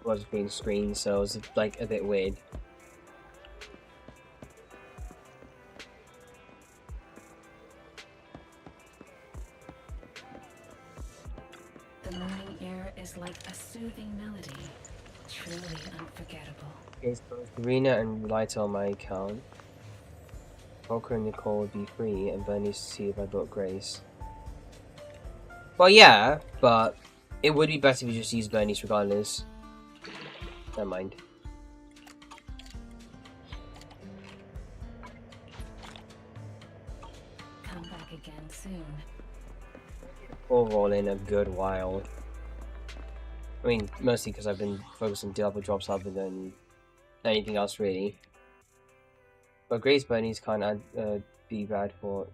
Was green screen, so it was like a bit weird. The morning air is like a soothing melody, truly unforgettable. Okay, so Karina and Lighter on my account. Poker and Nicole would be free, and Bernice to see if I bought Grace. Well, yeah, but it would be better if you just use Bernice regardless. Never mind. Come back again soon. We'll roll in a good while. I mean, mostly because I've been focused on double drops other than anything else really. But Grace Bunnies can't be bad for.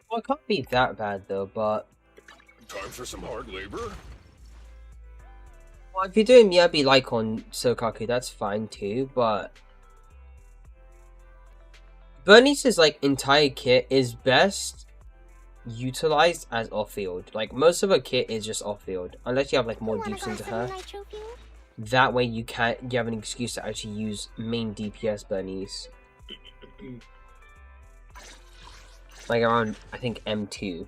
Well, it can't be that bad though, but. Time for some hard labor? Well, if you're doing Miyabi like on Sokaku, that's fine too, but. Bernice's like entire kit is best utilized as off-field. Like most of her kit is just off-field, unless you have like more deeps into her. That way you have an excuse to actually use main DPS Bernice. Like around, I think, M2.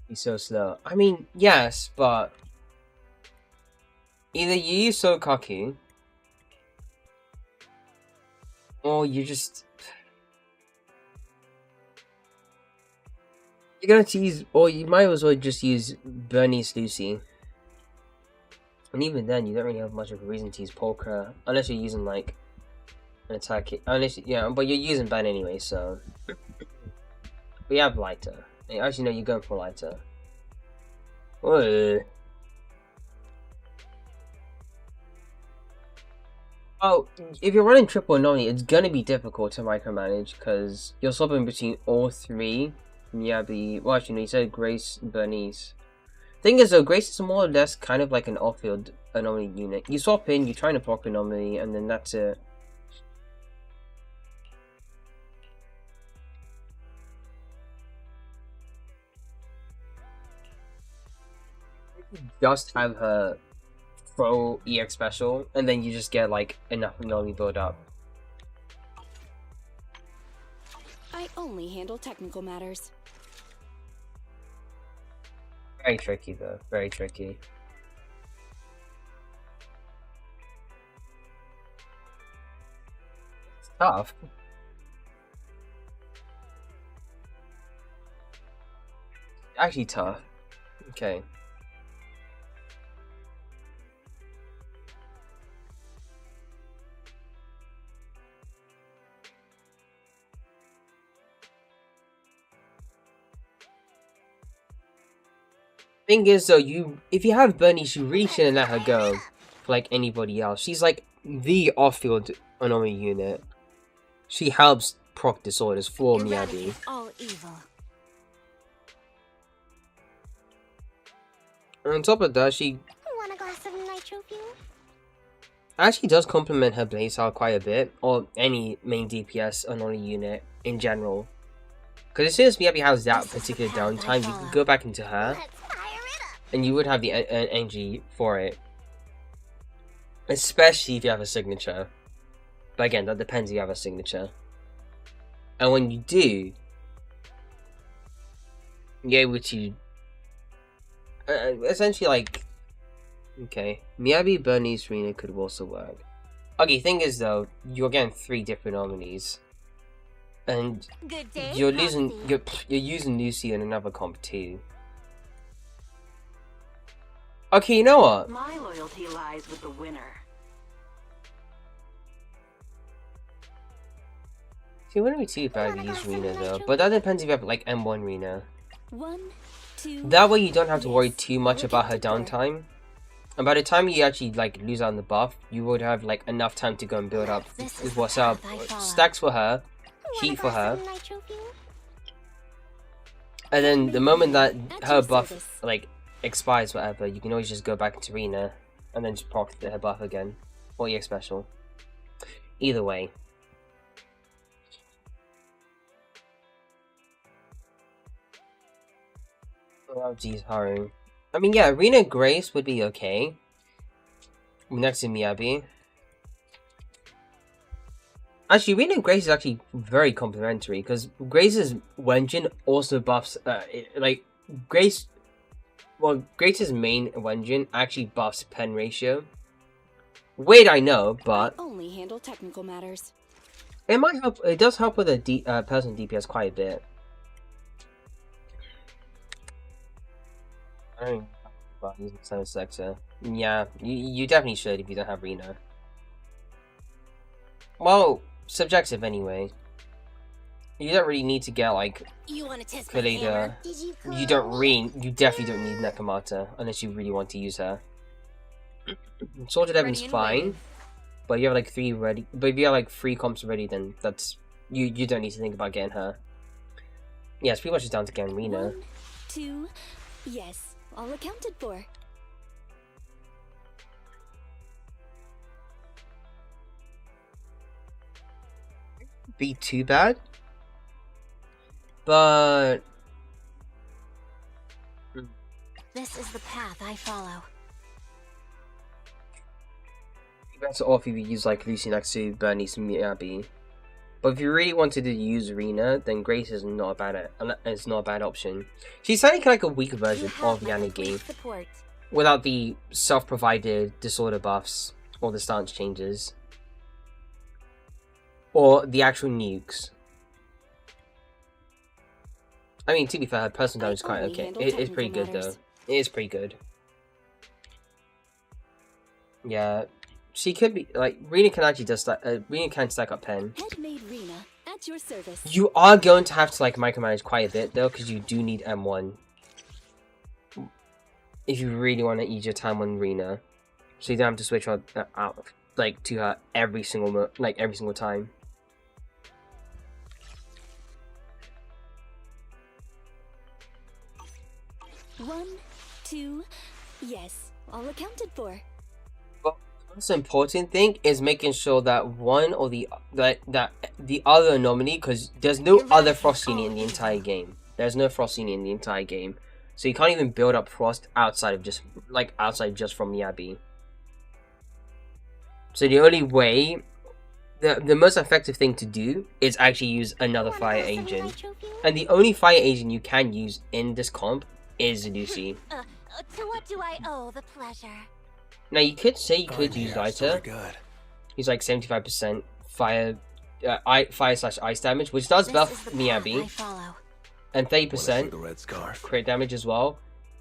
He's so slow. I mean, yes, but either you use Sokaku or you just you're gonna use, or you might as well just use Bernice Lucy. And even then, you don't really have much of a reason to use Polka unless you're using like an attack. Unless yeah, but you're using Ben anyway, so we have lighter. Actually, no, you're going for lighter. Whoa. Oh, if you're running triple anomaly, it's gonna be difficult to micromanage because you're swapping between all three. Miyabi. Well, actually, no, you said Grace, Bernice. Thing is, though, Grace is more or less kind of like an off-field anomaly unit. You swap in, you're trying to block anomaly, and then that's it. Just have her throw EX special, and then you just get like enough anomaly build up. I only handle technical matters. Very tricky though, very tricky. It's tough. Actually tough. Okay. Thing is though, if you have Bernice, you really shouldn't let her go for like anybody else. She's like the off-field anomaly unit. She helps proc disorders for Miyabi. All evil. And on top of that, she Want a glass of nitro fuel? actually does complement her blade style quite a bit, or any main DPS anomaly unit in general. Because as soon as Miyabi has that particular downtime, you can go back into her. Let's fire it up. And you would have the energy for it. Especially if you have a signature. But again, that depends if you have a signature. And when you do, you're able to essentially like, okay, Miyabi, Bernice, Rina could also work. Okay, thing is though, you're getting 3 different nominees. And Good day, you're losing, Poppy. you're using Lucy in another comp too. Okay, you know what? My loyalty lies with the winner. See, it wouldn't be too bad to use Rina though, but that depends if you have like M1 Rina. 1, 2. That way you don't have to worry too much about her downtime. And by the time you actually like lose out on the buff, you would have like enough time to go and build up with what's up. Stacks for her, heat for her. And then the moment that her buff like expires, whatever, you can always just go back into Rina and then just proc her buff again, or your special. Either way. Oh geez, Haru. I mean, yeah, Rina Grace would be okay next to Miyabi. Actually, Rina Grace is actually very complementary because Grace's Wenjin also buffs, like Grace's main Wenjin actually buffs pen ratio. Weird, I know, but I only handle technical matters. it might help. It does help with a person DPS quite a bit. I don't know about using Center Sector. Yeah, you definitely should if you don't have Rena. Well, subjective anyway. You don't really need to get like You want to test my Kaleda. hammer? Did you You definitely don't need Nekomata unless you really want to use her. Soldier Devon's Ready and fine, waiting. but you have like 3 ready. But if you have like 3 comps ready, then that's you don't need to think about getting her. Yeah, it's pretty much just down to getting Rena. 1, 2, yes, all accounted for. Be too bad, but This is the path I follow. better off if you use like Lucy next to Bernice and Miyabi. But if you really wanted to use Rena, then Grace is not a bad option. She's sounding like a weaker version of Yanagi, Support. without the self-provided disorder buffs or the stance changes or the actual nukes. I mean, to be fair, her personal damage is quite only okay. handle It's pretty technical good though. matters. It is pretty good. Yeah, she could be like Rena can actually just Rena can stack up pen. Headmaid Rena, at your service. You are going to have to like micromanage quite a bit though, because you do need M1 if you really want to ease your time on Rena, so you don't have to switch out like to her every single time. 1, 2, yes, all accounted for. But the most important thing is making sure that one or the other anomaly, because there's no other Frostini in the entire game. There's no Frostini in the entire game, so you can't even build up Frost outside just from the Abbey. So the only way, the most effective thing to do is actually use another fire agent, and the only fire agent you can use in this comp is Lucy. To what do I owe the pleasure? Now you could say you could Darn, use yeah, Lighter. sorry, good. He's like 75% fire, fire/ice damage, which does This buff is the path Miyabi, I follow. and Wanna see 30% the red scarf? crit damage as well,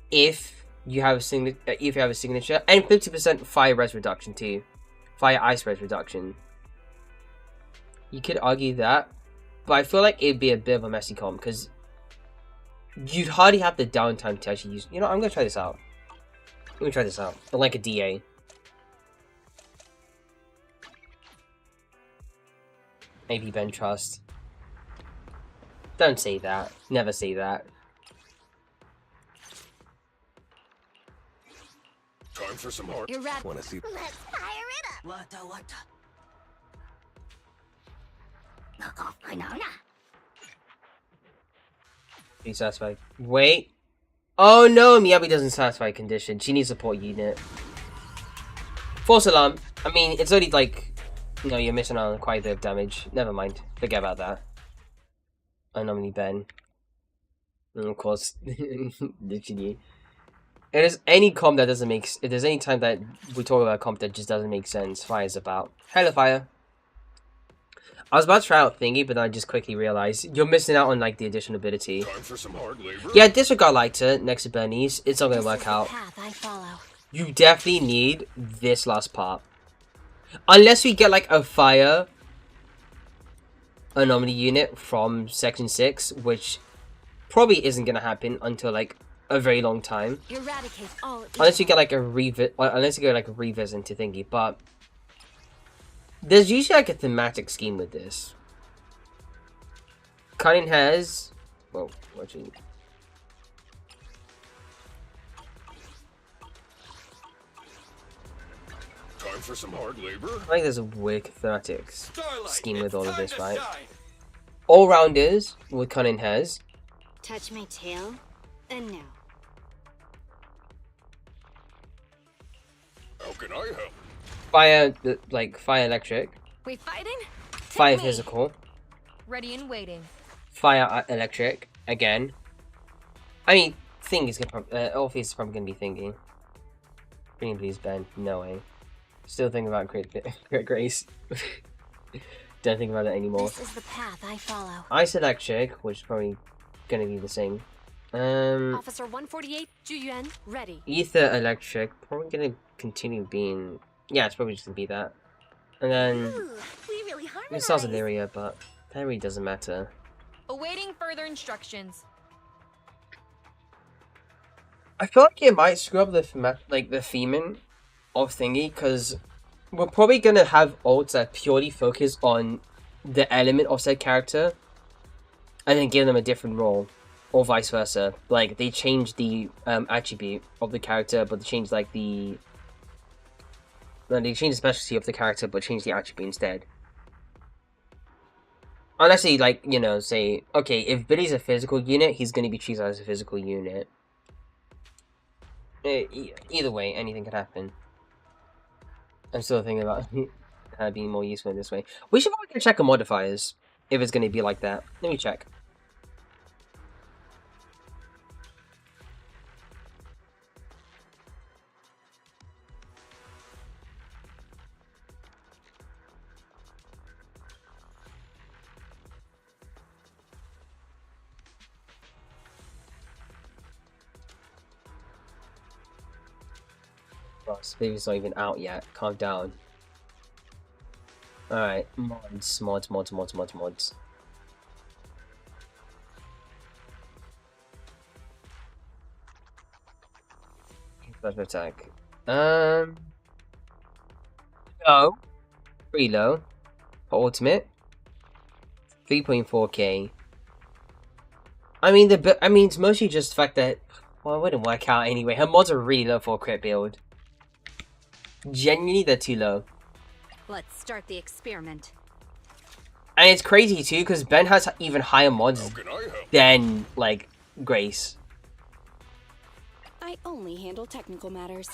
if you have a signature, and 50% fire res reduction too, fire ice res reduction. You could argue that, but I feel like it'd be a bit of a messy comp because you'd hardly have the downtime to actually use. You know, I'm gonna try this out. Let me try this out. Like a DA. Maybe Ben Trust. Don't say that. Never say that. Time for some heart. You're rad. Wanna see? Let's fire it up. Be satisfied. Wait. Oh no, Miyabi doesn't satisfy condition. She needs support unit. False alarm. I mean, it's only like, no, you're missing out on quite a bit of damage. Never mind. Forget about that. Anomaly Ben. And of course, literally. If there's any comp that doesn't make, if there's any time that we talk about a comp that just doesn't make sense, Fire's about. Hello, Fire. I was about to try out Thingy, but then I just quickly realized you're missing out on like the additional ability. Time for some hard labor. Yeah, disregard Lighter next to Bernice. It's not gonna This is work the out. path I follow. You definitely need this last part. Unless we get like a fire anomaly unit from section 6, which probably isn't gonna happen until like a very long time. Eradicate all. Unless you get like a unless you go like a revisit into Thingy, but there's usually like a thematic scheme with this. Cunning has, well, watching. Time for some hard labor. I think there's a weird thematic Starlight, scheme with it's all of time this, to right? shine. All rounders with Cunning has. Touch my tail, and now. How can I help? Fire, like fire electric, We fighting? fire me. physical, Ready and waiting. fire electric again. I mean, Thing is gonna Orpheus is probably gonna be thinking. Bring please, Ben. No way. Still thinking about Great Grace. Don't think about it anymore. This is the path I follow. Ice electric, which is probably gonna be the same. Officer 148, Juyuan, ready. Ether Electric, probably gonna continue being... Yeah, it's probably just gonna be that. And then... Ooh, we really It sounds harmonized. Illyria, but that really doesn't matter. Awaiting further instructions. I feel like it might screw up the theming of Thingy, because we're probably gonna have ults that purely focus on the element of said character, and then give them a different role, or vice versa. Like, they change the attribute of the character, but they change like the... No, they change the specialty of the character, but change the attribute instead. Unless they, like, you know, say, okay, if Billy's a physical unit, he's gonna be treated as a physical unit. Either way, anything could happen. I'm still thinking about being more useful in this way. We should probably check the modifiers, if it's gonna be like that. Let me check. Oh, this video's not even out yet. Calm down. Alright, mods. Special attack. Low. Pretty low. For ultimate. 3.4k. I mean, it's mostly just the fact that, well, it wouldn't work out anyway. Her mods are really low for a crit build. Genuinely, they're too low. Let's start the experiment. And it's crazy too, because Ben has even higher mods How can I help? than, like, Grace. I only handle technical matters.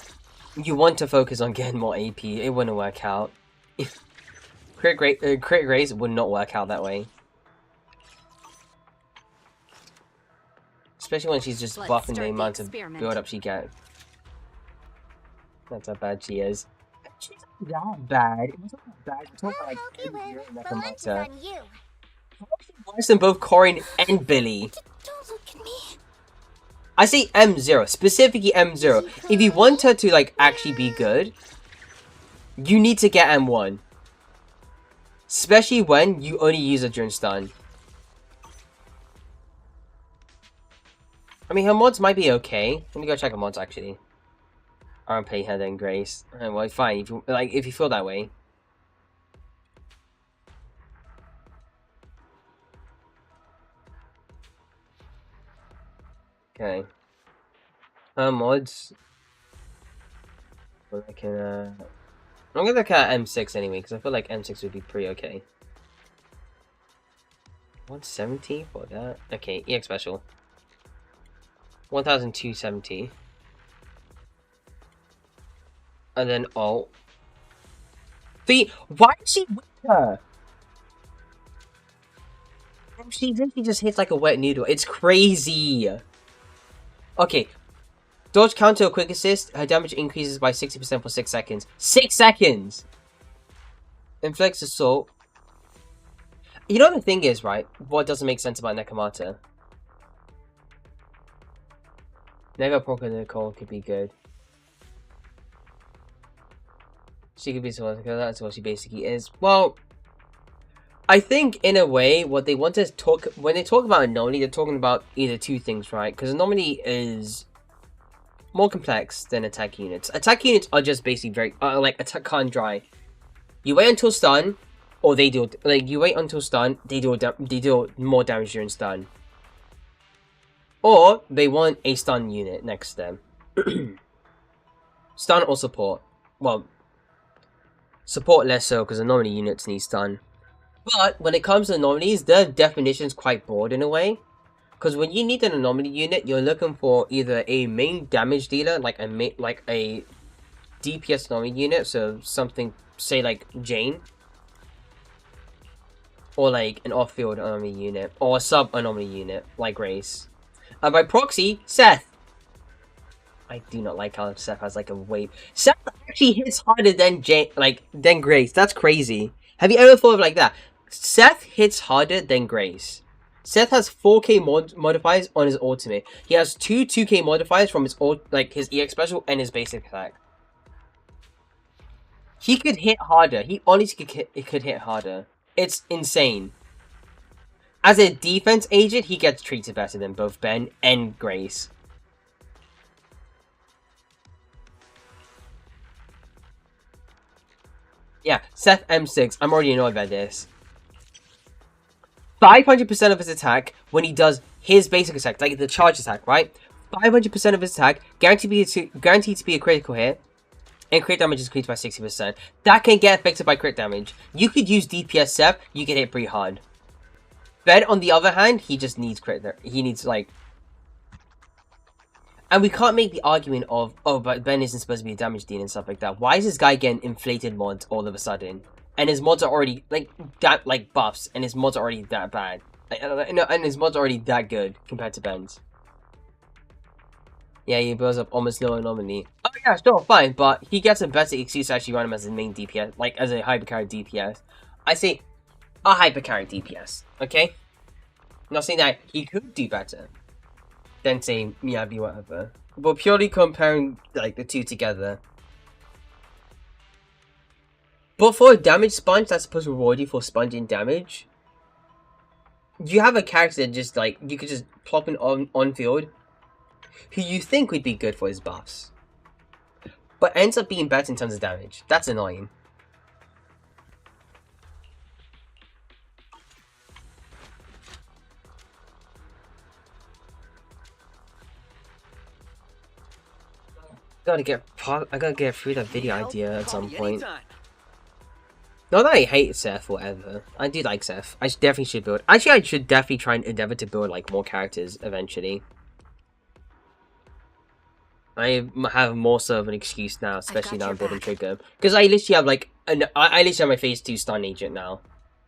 You want to focus on getting more AP, it wouldn't work out. Crit Grace would not work out that way. Especially when she's just Let's buffing the start the amount of experiment. build up she gets. That's how bad she is. She's not that bad. It wasn't that bad. It's not I like hope you win. every The lunch is on you. worse than both Corin and Billy. Don't look at me. I say M0, specifically M0. If you want her to, like, actually be good, you need to get M1. Especially when you only use her during stun. I mean, her mods might be okay. Let me go check her mods, actually. I don't pay her then, Grace. Well, fine, if you feel that way. Okay. Her mods. Well, I can, I'm gonna look at M6 anyway, because I feel like M6 would be pretty okay. 170 for that? Okay, EX special. 1270. And then ult. Why is she with her? She literally just hits like a wet noodle. It's crazy. Okay. Dodge counter or quick assist. Her damage increases by 60% for 6 seconds. 6 seconds! Inflicts assault. You know the thing is, right? What doesn't make sense about Nekomata? Nega Poker Nicole could be good. She could be someone, because that's what she basically is. Well, I think in a way, what they want to talk, when they talk about anomaly, they're talking about either two things, right? Because anomaly is more complex than attack units. Attack units are just basically very, like, attack cut and dry. You wait until stun, or they do, like, you wait until stun, they do more damage during stun. Or, they want a stun unit next to them. Stun or support. Well, support less so, because anomaly units need stun. But, when it comes to anomalies, their definition is quite broad in a way. Because when you need an anomaly unit, you're looking for either a main damage dealer, like a DPS anomaly unit, so something, say like Jane. Or like an off-field anomaly unit, or a sub-anomaly unit, like Grace. And by proxy, Seth. I do not like how Seth has like a wave. Seth actually hits harder than than Grace. That's crazy. Have you ever thought of it like that? Seth hits harder than Grace. Seth has 4K modifiers on his ultimate. He has two 2K modifiers from his his EX special and his basic attack. He could hit harder. He honestly could hit harder. It's insane. As a defense agent, he gets treated better than both Ben and Grace. Yeah, Seth M6. I'm already annoyed by this. 500% of his attack when he does his basic attack, like the charge attack, right? 500% of his attack guaranteed to be a critical hit, and crit damage is increased by 60%. That can get affected by crit damage. You could use DPS Seth, you can hit pretty hard. Ben, on the other hand, he just needs crit. He needs, like... And we can't make the argument of, oh, but Ben isn't supposed to be a damage dealer and stuff like that. Why is this guy getting inflated mods all of a sudden? And his mods are already, like buffs, and his mods are already that bad. And his mods are already that good compared to Ben's. Yeah, he builds up almost no anomaly. Oh yeah, sure, fine, but he gets a better excuse to actually run him as his main DPS, like as a hypercarry DPS. I say a hypercarry DPS, okay? I'm not saying that he could do better than say Miyabi whatever, but purely comparing like the two together. But for a damage sponge that's supposed to reward you for sponging damage, you have a character that just like you could just plop in on field who you think would be good for his buffs, but ends up being better in terms of damage. That's annoying. I gotta get through that video idea at some point. Not that I hate Seth or whatever. I do like Seth. I definitely should build. Actually, I should definitely try and endeavor to build like more characters eventually. I have more so of an excuse now, especially now I'm building Trigger, because I literally have like I literally have my phase 2 stun agent now.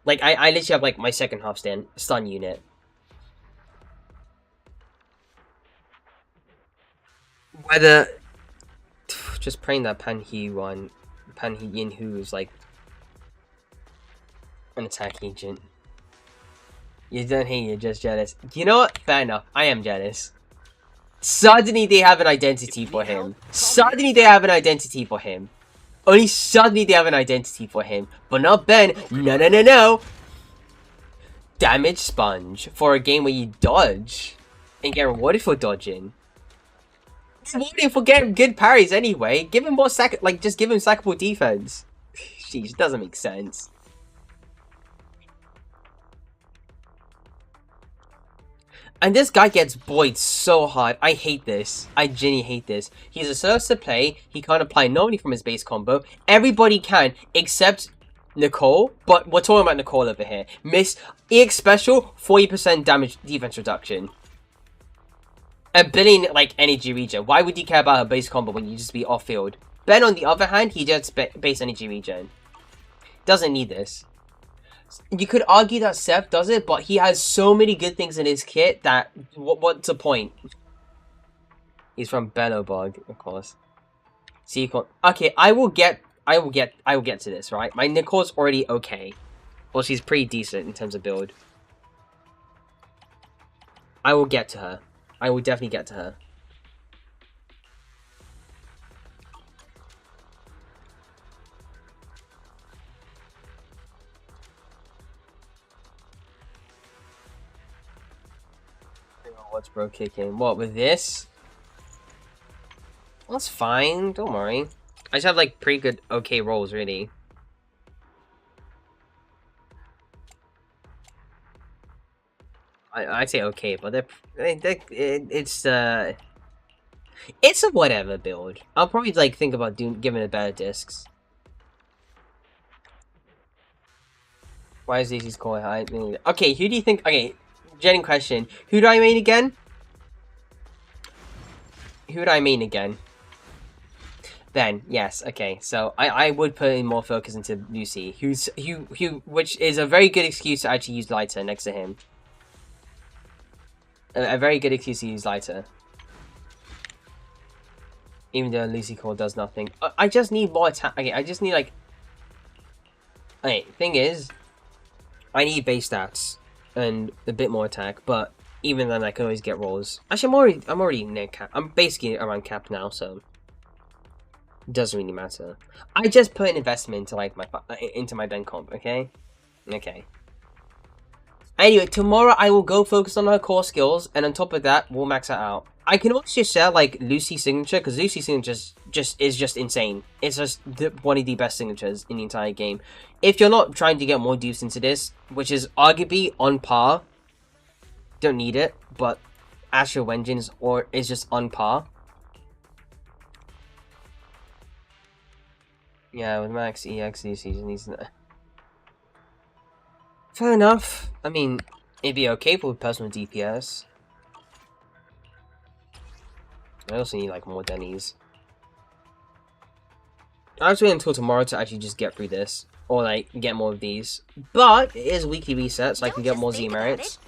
Like I literally have like my second half stun unit. Whether just praying that Pan Yin Hu is like an attack agent. You don't hate, you're just jealous. You know what? Fair enough. I am jealous. Suddenly they have an identity for him. Suddenly they have an identity for him. Only suddenly they have an identity for him. But not Ben. No, no, no, no. Damage sponge for a game where you dodge and get rewarded for dodging. Rewarded for getting good parries anyway. Give him more just give him sackable defense. Jeez, doesn't make sense. And this guy gets bullied so hard. I hate this. I genuinely hate this. He's a first to play. He can't apply normally from his base combo. Everybody can, except Nicole. But we're talking about Nicole over here. Miss EX special, 40% damage defense reduction. A billion, like, energy regen. Why would you care about her base combo when you just be off-field? Ben, on the other hand, he gets base energy regen. Doesn't need this. You could argue that Seth does it, but he has so many good things in his kit that what's the point? He's from Bellowbog, of course. See, okay, I will get to this, right? My Nicole's already okay. Well, she's pretty decent in terms of build. I will get to her. I will definitely get to her. What's bro kicking? What, with this? That's fine, don't worry. I just have like pretty good okay rolls, really. I'd say okay, but it's a whatever build. I'll probably like think about giving it better discs. Why is Daisy's core high? Okay, who do you think? Okay, genuine question. Who do I main again? Who do I main again? Then yes, okay. So I would put in more focus into Lucy, which is a very good excuse to actually use Lighter next to him. A very good excuse to use Lighter. Even though Lucy Core does nothing. I just need more attack. Okay, I just need like... Okay, thing is... I need base stats. and a bit more attack, but even then I can always get rolls. Actually, I'm already near cap. I'm basically around cap now, so it doesn't really matter. I just put an investment into like my Ben comp, okay? Okay. Anyway, tomorrow I will go focus on her core skills, and on top of that, we'll max her out. I can also share like Lucy's signature, because Lucy's signature is just insane. It's just one of the best signatures in the entire game. If you're not trying to get more dupes into this, which is arguably on par, don't need it, but Astral Vengeance is just on par. Yeah, with max EX these seasons, fair enough. I mean, it'd be okay for personal DPS. I also need like more Denny's. I have to wait until tomorrow to actually just get through this, or like get more of these. But it is weekly reset, so I can get more Z merits.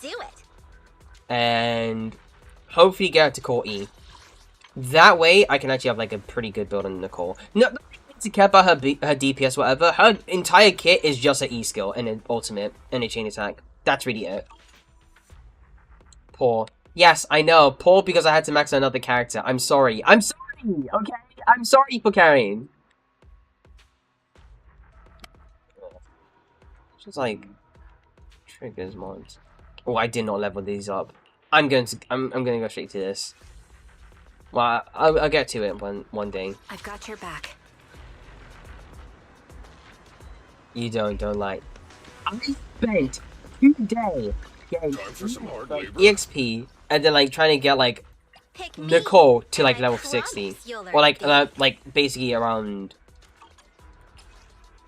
Do it. And hopefully get her to core E. That way, I can actually have like a pretty good build on Nicole. No, to care about her DPS, whatever. Her entire kit is just an E skill and an ultimate and a chain attack. That's really it. Poor. Yes, I know. Poor because I had to max another character. I'm sorry. I'm sorry. Okay, I'm sorry for carrying. Just like triggers mods. Oh, I did not level these up. I'm gonna go straight to this. Well, I'll get to it one day. I've got your back. You don't like. I spent 2 days getting Time for some hard labor. EXP and then like trying to get like Pick me, Nicole to and like I level promise 60, you'll learn or like big. basically around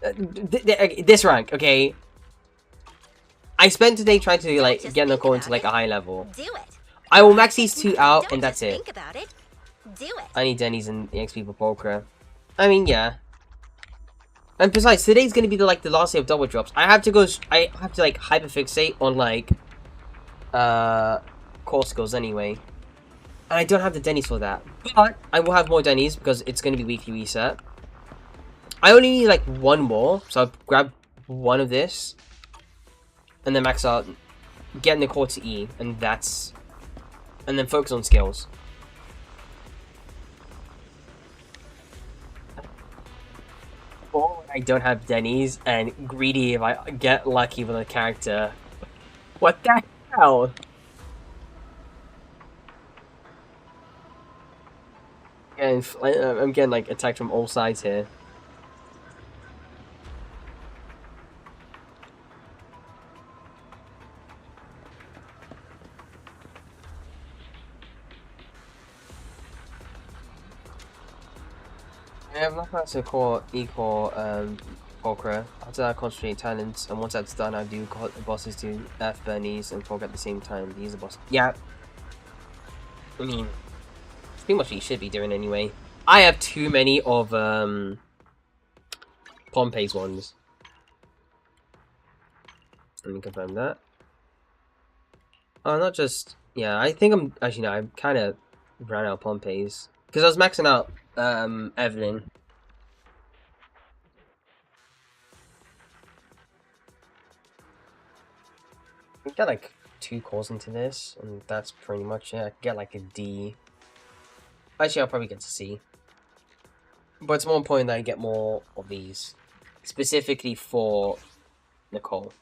this rank. Okay, I spent today trying to Don't like just get think Nicole about into like it. a high level. Do it. I will max these 2 out Don't and that's just it. Think about it. Do it. I need Denny's and EXP for Polkra. I mean, yeah. And besides, today's gonna be the last day of double drops. I have to like hyperfixate on like core skills anyway. And I don't have the Denny's for that. But I will have more Denny's because it's gonna be weekly reset. I only need like 1 more, so I'll grab 1 of this. And then max out, get Nicole to E, and then focus on skills. Or I don't have Denny's, and greedy if I get lucky with a character. What the hell? And I'm getting like attacked from all sides here. I have nothing else to call equal Polkra. After I concentrate talents, and once that's done, I do call the bosses to F Bernice and Polk at the same time. These are bosses. Yeah. I mean, it's pretty much what you should be doing anyway. I have too many of Pompey's ones. Let me confirm that. Oh, not just... Yeah, I think I'm... Actually, no, I kind of ran out of Pompey's. Because I was maxing out Evelyn. I get like 2 calls into this, and that's pretty much it. I get like a D. Actually, I'll probably get to C. But it's more important that I get more of these. Specifically for Nicole.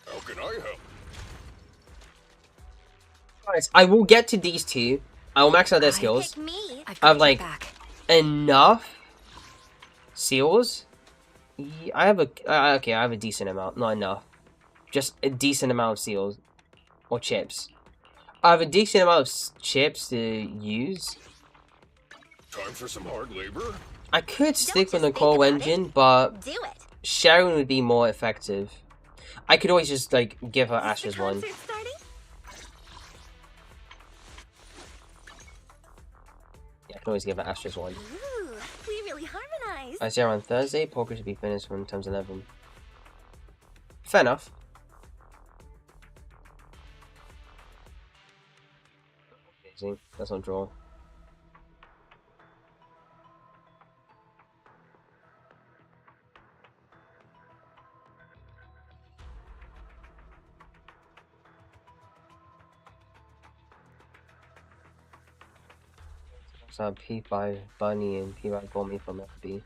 How can I help? Guys, I will get to these 2. I will max out their skills. Pick me. I've I have got your like back. enough seals. I have a okay. I have a decent amount, not enough. Just a decent amount of seals or chips. I have a decent amount of chips to use. Time for some hard labor? I could stick with just the core think about engine, but Do it. Sharon would be more effective. I could always just like give her Is the Ashes one. concert starting? Yeah, I can always give her Ashes one. Ooh, we really harmonize. I say around Thursday, poker should be finished from times 11. Fair enough. Amazing. That's on draw. So P5 Bunny and P5 Bommy from FB.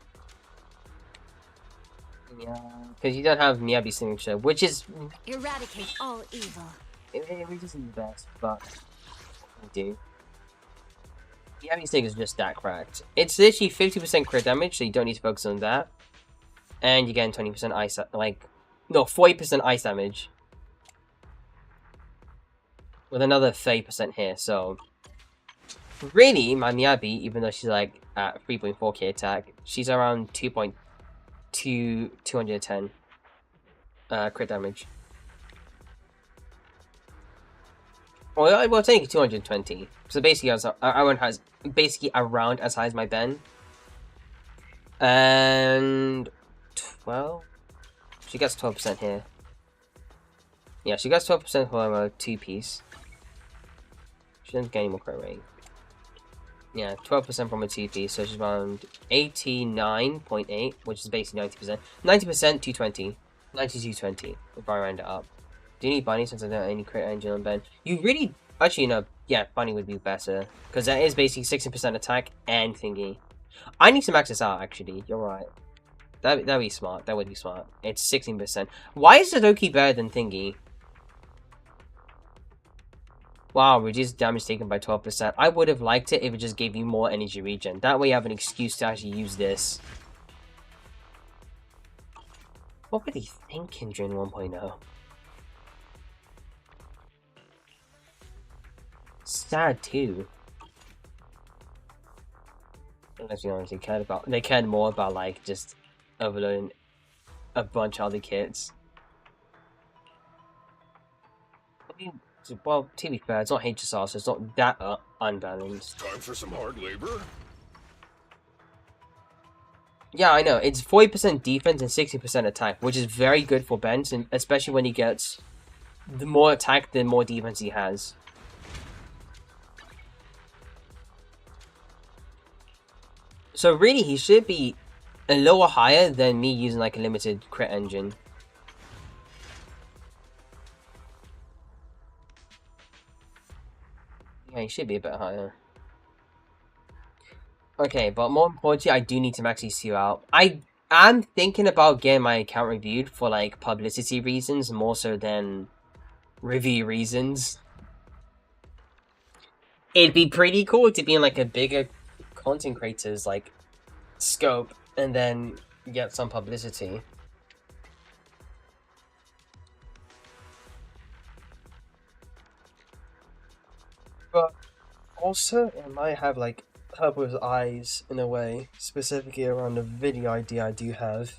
Yeah, because you don't have Miyabi's signature, which is Eradicate all evil. it really isn't the best, but we do. Miyabi's thing is just that cracked. It's literally 50% crit damage, so you don't need to focus on that. And you get 20% ice, 40% ice damage. With another 30% here, so... Really, my Miyabi, even though she's like at 3.4k attack, she's around 210 crit damage. Well, it's only 220. So basically, Aaron has basically around as high as my Ben. And 12. She gets 12% here. Yeah, she gets 12% for a 2-piece. She doesn't get any more crit rate. Yeah, 12% from a 2-piece, so she's around 89.8, which is basically 90%. 90%, 220. 9220, if I round it up. Do you need Bunny since I don't have any crit engine on Ben? You really... Actually, no. Yeah, Bunny would be better. Because that is basically 16% attack and thingy. I need to max this out, actually. You're right. That'd be smart. That would be smart. It's 16%. Why is Sadoki better than thingy? Wow, reduced damage taken by 12%. I would have liked it if it just gave you more energy regen. That way you have an excuse to actually use this. What were they thinking during 1.0? Sad too. Unless you honestly they cared more about like just overloading a bunch of other kits. I mean, well, to be fair, it's not HSR, so it's not that unbalanced. Time for some hard labor? Yeah, I know. It's 40% defense and 60% attack, which is very good for Benz, and especially when he gets the more attack, the more defense he has. So really, he should be a little higher than me using like a limited crit engine. Yeah, he should be a bit higher. Okay, but more importantly, I do need to max these two out. I'm thinking about getting my account reviewed for like publicity reasons more so than review reasons. It'd be pretty cool to be in like a bigger content creators like scope and then get some publicity. But also it might have like help with eyes in a way, specifically around the video idea I do have,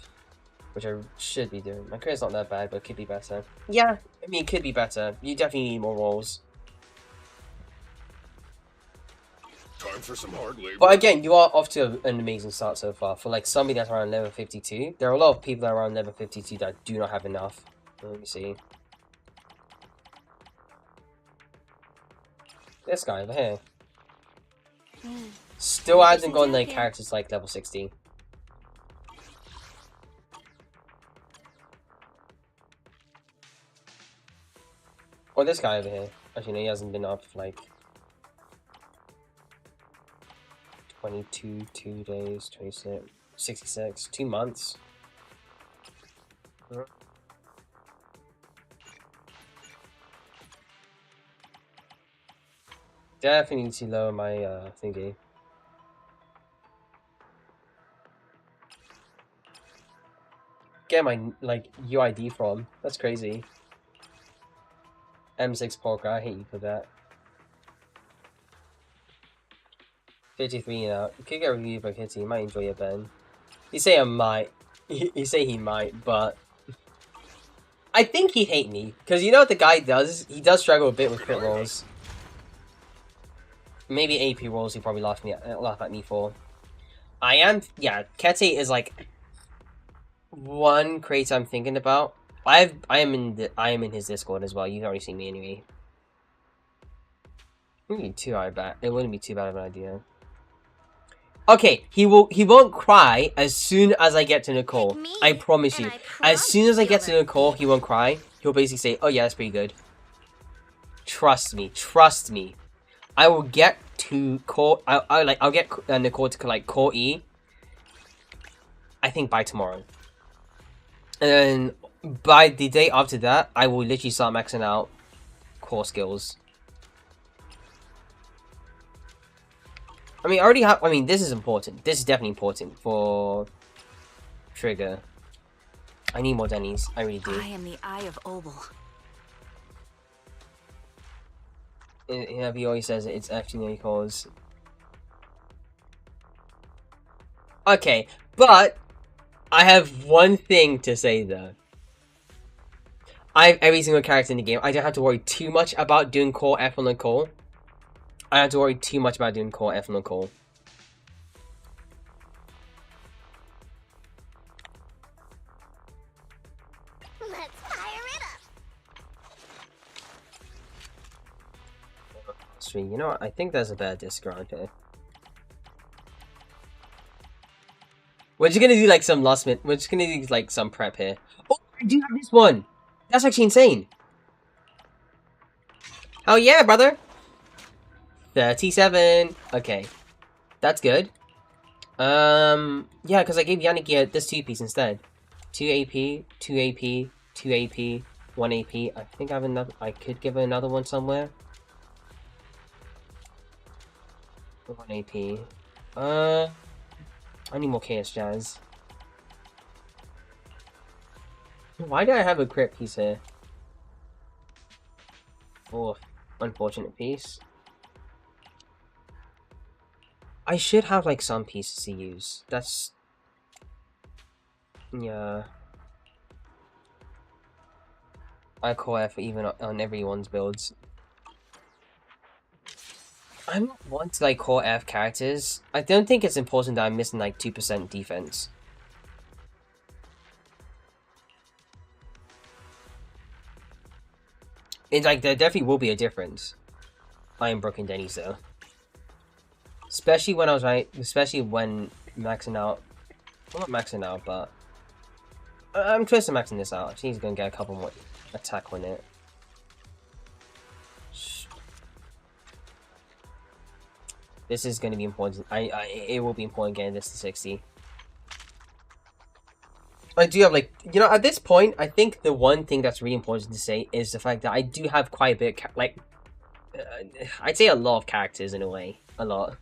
which I should be doing. My career's not that bad, but it could be better. Yeah, I mean, it could be better. You definitely need more roles. Time for some hard labor. But again, you are off to an amazing start so far. For like somebody that's around level 52, there are a lot of people that are around level 52 that do not have enough. Let me see. This guy over here. Still hasn't gotten like characters like level 60. Or this guy over here. Actually, no, he hasn't been up for like 22, 2 days, 26, 66, 2 months. Definitely need to lower my thingy. Get my like UID from. That's crazy. M6 Polka, I hate you for that. 53 now. You could get reviewed by Kitty, you might enjoy your Ben. You say I might. You say he might, but I think he'd hate me. Because you know what the guy does? He does struggle a bit with crit rolls. Maybe AP rolls he probably laugh at me for. Yeah, Kete is like one creator I'm thinking about. I am in his Discord as well. You've already seen me anyway. It wouldn't be too bad. It wouldn't be too bad of an idea. Okay, he won't cry as soon as I get to Nicole. I promise you. As soon as I get to Nicole, he won't cry. He'll basically say, "Oh yeah, that's pretty good." Trust me. Trust me. I will get to core. I'll get Nicole to like core E. I think by tomorrow, and then by the day after that, I will literally start maxing out core skills. I mean, I already have. I mean, this is important. This is definitely important for Trigger. I need more Denny's. I really do. I am the Eye of Obel. Yeah, he always says it's actually cause. Okay, but I have one thing to say though. I have every single character in the game. I don't have to worry too much about doing core F on Nicole. I don't have to worry too much about doing core F on Nicole. Let's fire it up. Sweet, you know what? I think there's a better disc around here. We're just gonna do like some last minute. We're just gonna do like some prep here. Oh, I do have this one. That's actually insane. Oh yeah, brother. 37. Okay, that's good. Yeah, because I gave Yannick this 2-piece instead. 2 AP, 2 AP, 2 AP, 1 AP. I think I have another. I could give her another one somewhere. 1 AP. I need more KS Jazz. Why do I have a crit piece here? Oh, unfortunate piece. I should have like some pieces to use. That's... yeah. I call F even on everyone's builds. I don't want to like core F characters. I don't think it's important that I'm missing like 2% defense. It's like there definitely will be a difference. I am broken Denny's though. Especially when I was especially when maxing out. Well, not maxing out, but I'm close to maxing this out. I think he's gonna get a couple more attack on it. This is gonna be important. It will be important getting this to 60. I do have like, you know, at this point, I think the one thing that's really important to say is the fact that I do have quite a bit, like, I'd say a lot of characters in a way, a lot.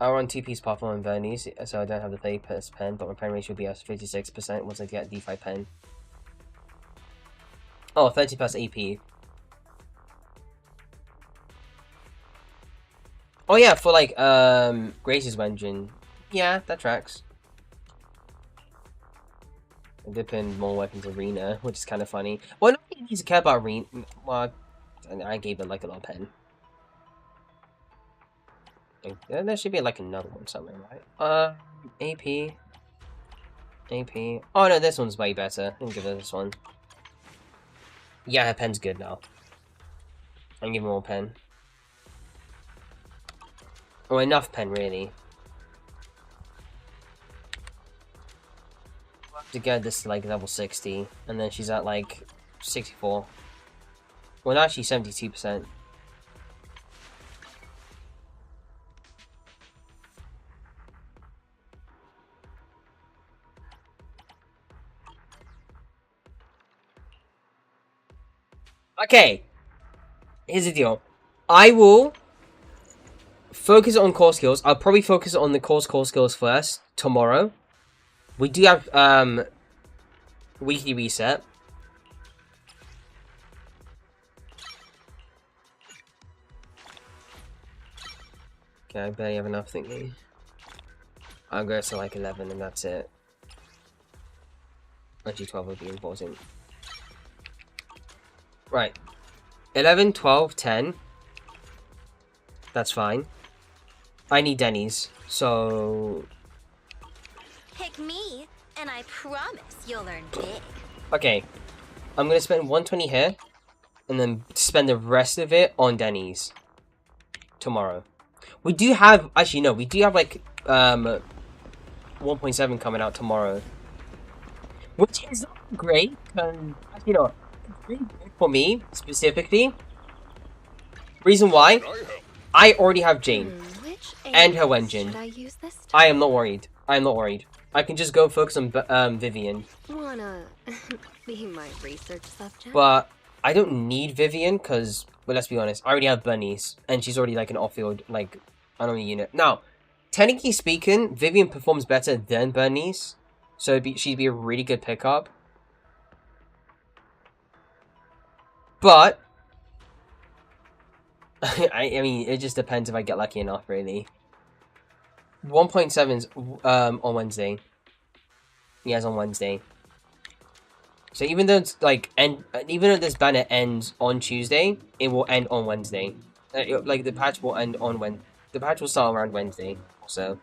I run 2-piece Puffle and Vernice, so I don't have the 30% pen, but my pen ratio will be at 56% once I get D5 pen. Oh, 30 plus AP. Oh yeah, for like, Grace's Vengeance. Yeah, that tracks. I did put in more weapons Arena, which is kind of funny. Well, nobody needs to care about Arena. Well, I gave it like a little pen. There should be like another one somewhere, right? AP. AP. Oh no, this one's way better. I'm gonna give it this one. Yeah, her pen's good now. I'm giving more pen. Oh, enough pen, really. To get this to like level 60, and then she's at like 64. Well, now she's 72%. Okay, here's the deal. I will focus on core skills. I'll probably focus on the core skills first tomorrow. We do have weekly reset. Okay, I barely have enough thinking. I'll go to like 11 and that's it. Actually 12 would be important. Right. 11, 12, 10. That's fine. I need Denny's, so... Pick me, and I promise you'll earn big. Okay. I'm gonna spend 120 here, and then spend the rest of it on Denny's. Tomorrow. We do have... Actually, no. We do have, like, 1.7 coming out tomorrow. Which is not great, because, you know, it's really good for me, specifically. Reason why? I already have Jane Which and her alias engine. should I use this I time? am not worried. I am not worried. I can just go focus on Vivian. Wanna be my research subject? But I don't need Vivian because, well, let's be honest, I already have Bunnies, and she's already like an off-field, like, enemy unit. Now, technically speaking, Vivian performs better than Bunnies, so she'd be a really good pickup. But I mean, it just depends if I get lucky enough, really. 1.7's on Wednesday. Yes, on Wednesday. So even though it's like even though this banner ends on Tuesday, it will end on Wednesday. Like the patch will end on the patch will start around Wednesday. So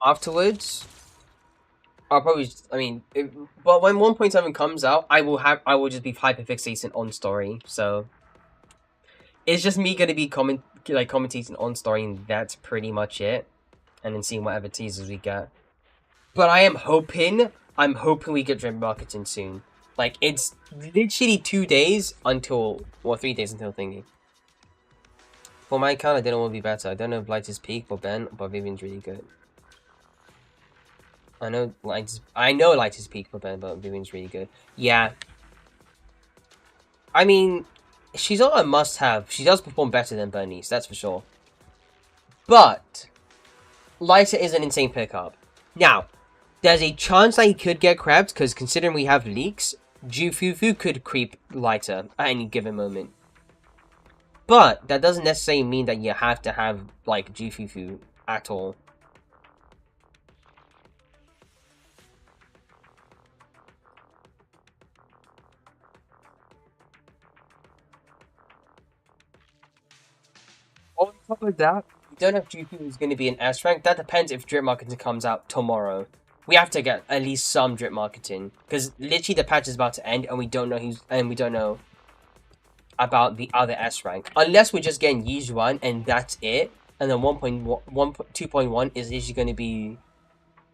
afterwards, I'll probably. I mean, but when 1.7 comes out, I will just be hyperfixating on story. So it's just me gonna be commentating on story, and that's pretty much it. And then seeing whatever teasers we get. But I'm hoping we get Dream Marketing soon. Like, it's literally 2 days until, or 3 days until thingy. For my account, I didn't want to be better. I don't know if Light is peak for Ben, but Vivian's really good. I know Light is peak for Ben, but Vivian's really good. Yeah. I mean, she's not a must-have. She does perform better than Bernice, that's for sure. But Lighter is an insane pickup. Now, there's a chance that he could get crept, because considering we have leaks, Jufufu could creep Lighter at any given moment. But that doesn't necessarily mean that you have to have, like, Jufufu at all. On top of that, we don't know if Jufu is going to be an S rank. That depends if drip marketing comes out tomorrow. We have to get at least some drip marketing, because literally the patch is about to end, and we don't know about the other S rank, unless we're just getting Yijuan and that's it. And then 2.1 is literally going to be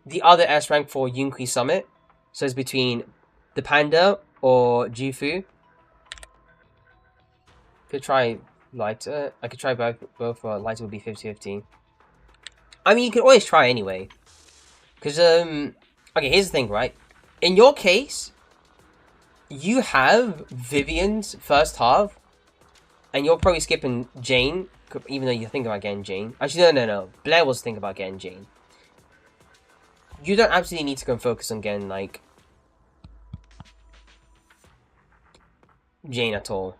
the other S rank for Yunkui Summit. So it's between the Panda or Jufu. Could try Lighter. I could try both. Lighter would be 50-50. I mean, you can always try anyway. Because, okay, here's the thing, right? In your case, you have Vivian's first half, and you're probably skipping Jane, even though you're thinking about getting Jane. Actually, no. Blair was thinking about getting Jane. You don't absolutely need to go and focus on getting, like, Jane at all.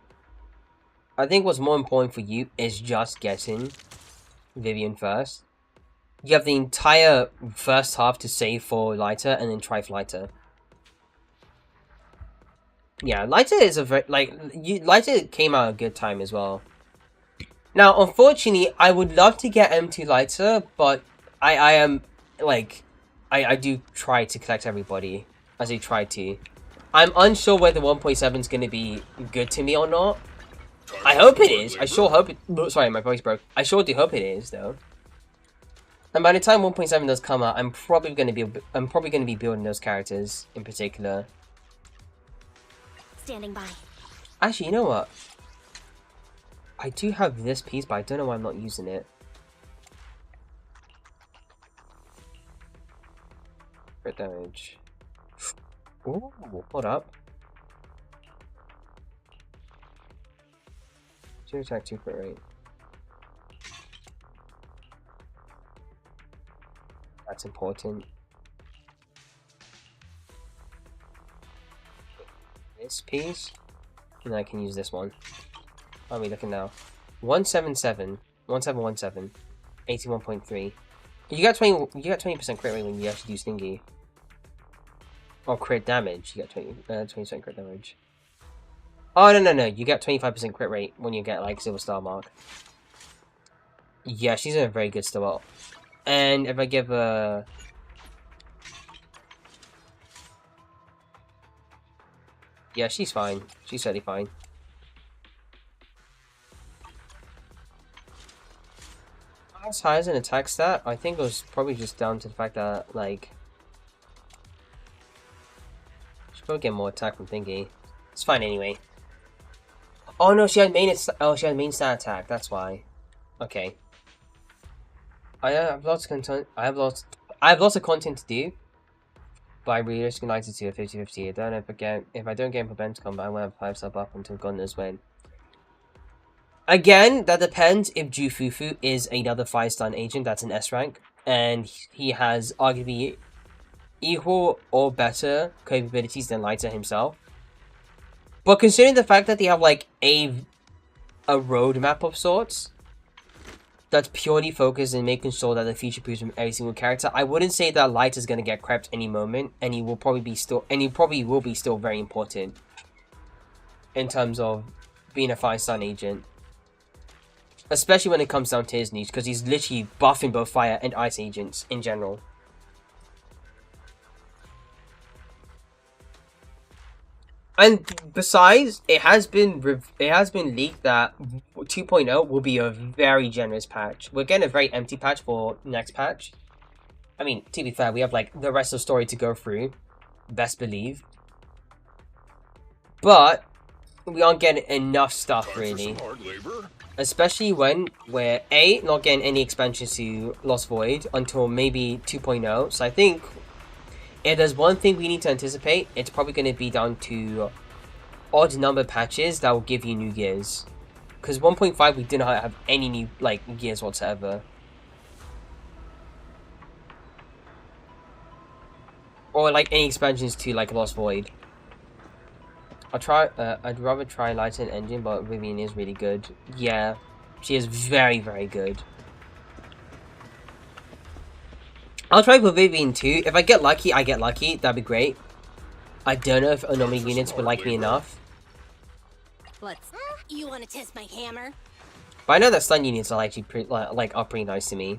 I think what's more important for you is just getting Vivian first. You have the entire first half to save for Lighter, and then try for Lighter. Yeah, Lighter is a very, Lighter came out at a good time as well. Now, unfortunately, I would love to get M2 Lighter, but I am, like, I do try to collect everybody, as I try to. I'm unsure whether 1.7 is going to be good to me or not. I hope it is. I sure hope it... Sorry, my voice broke. I sure do hope it is, though. And by the time 1.7 does come out, I'm probably going to be building those characters in particular. Standing by. Actually, you know what? I do have this piece, but I don't know why I'm not using it. Crit damage. Ooh, hold up. 2 attack, 2 crit rate. That's important. This piece, and I can use this one. How are we looking now? 177, 1717, 81.3. You got 20% crit rate when you actually do Stingy. Or crit damage. You get 20% crit damage. Oh no! You get 25% crit rate when you get like Silver Star Mark. Yeah, she's in a very good still. And if I give her... Yeah, she's fine. She's totally fine. As high as an attack stat, I think it was probably just down to the fact that, like... Should probably get more attack from Thingy. It's fine anyway. Oh no, she had main. She had main stat attack. That's why. Okay. I have lots of content. I have lots of content to do. But I really risk United to a 50-50. I don't know if I don't get for Ben to come, but I will have 5-sub up until God knows when. Again, that depends if Jufufu is another 5-star agent that's an S rank, and he has arguably equal or better capabilities than Lighter himself. But considering the fact that they have like a roadmap of sorts that's purely focused in making sure that the feature proofs from every single character, I wouldn't say that Light is gonna get crept any moment, and he will probably be still very important in terms of being a 5-star agent. Especially when it comes down to his niche, because he's literally buffing both fire and ice agents in general. And besides, it has been leaked that 2.0 will be a very generous patch. We're getting a very empty patch for next patch. I mean, to be fair, we have like the rest of the story to go through, best believe. But we aren't getting enough stuff really. Especially when we're not getting any expansions to Lost Void until maybe 2.0. So I think if there's one thing we need to anticipate, it's probably going to be down to odd number patches that will give you new gears. Because 1.5 we did not have any new gears whatsoever. Or like any expansions to like Lost Void. I'd rather try Lighter and Engine, but Vivian is really good. Yeah, she is very, very good. I'll try for Vivian too. If I get lucky, I get lucky. That'd be great. I don't know if anomaly units would like me enough. You want to test my hammer? But I know that stun units are actually pretty nice to me.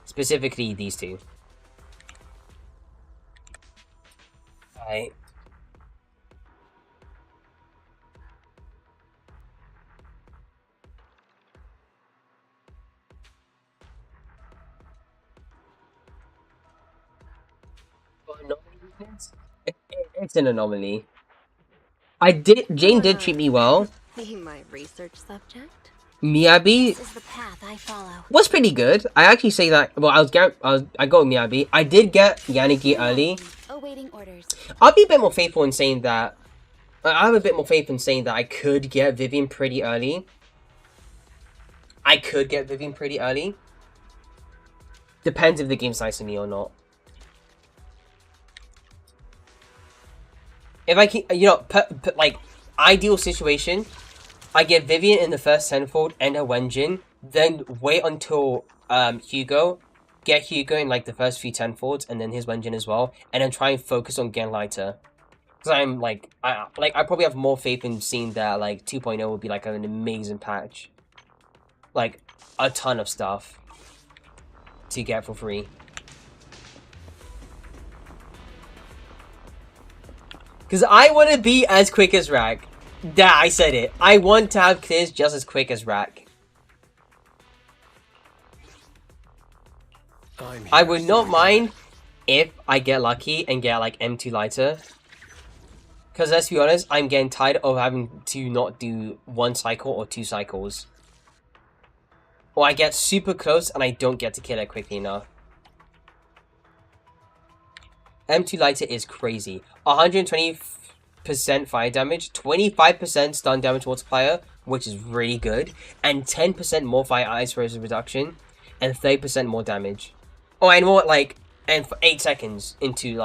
Specifically these two. Alright. It's an anomaly. Jane did treat me well. Be my research subject. Miyabi This is the path I follow. was pretty good. I actually say that. Well, I got with Miyabi. I did get Yanagi early. Awaiting orders. I'll be a bit more faithful in saying that. I have a bit more faith in saying that I could get Vivian pretty early. Depends if the game's nice to me or not. If I can, like, ideal situation, I get Vivian in the first tenfold and a Wenjin, then wait until Hugo, get Hugo in like the first few tenfolds and then his Wenjin as well, and then try and focus on getting Lighter. Because I'm like, I probably have more faith in seeing that like 2.0 would be like an amazing patch, like a ton of stuff to get for free. Because I want to be as quick as Rack. Yeah, I said it. I want to have clears just as quick as Rack. I would not mind if I get lucky and get like M2 Lighter. Because let's be honest, I'm getting tired of having to not do 1 cycle or 2 cycles. Or I get super close and I don't get to kill it quickly enough. M2 Lighter is crazy. 120% fire damage, 25% stun damage multiplier, which is really good, and 10% more fire ice reduction, and 30% more damage. Oh, and more and for 8 seconds into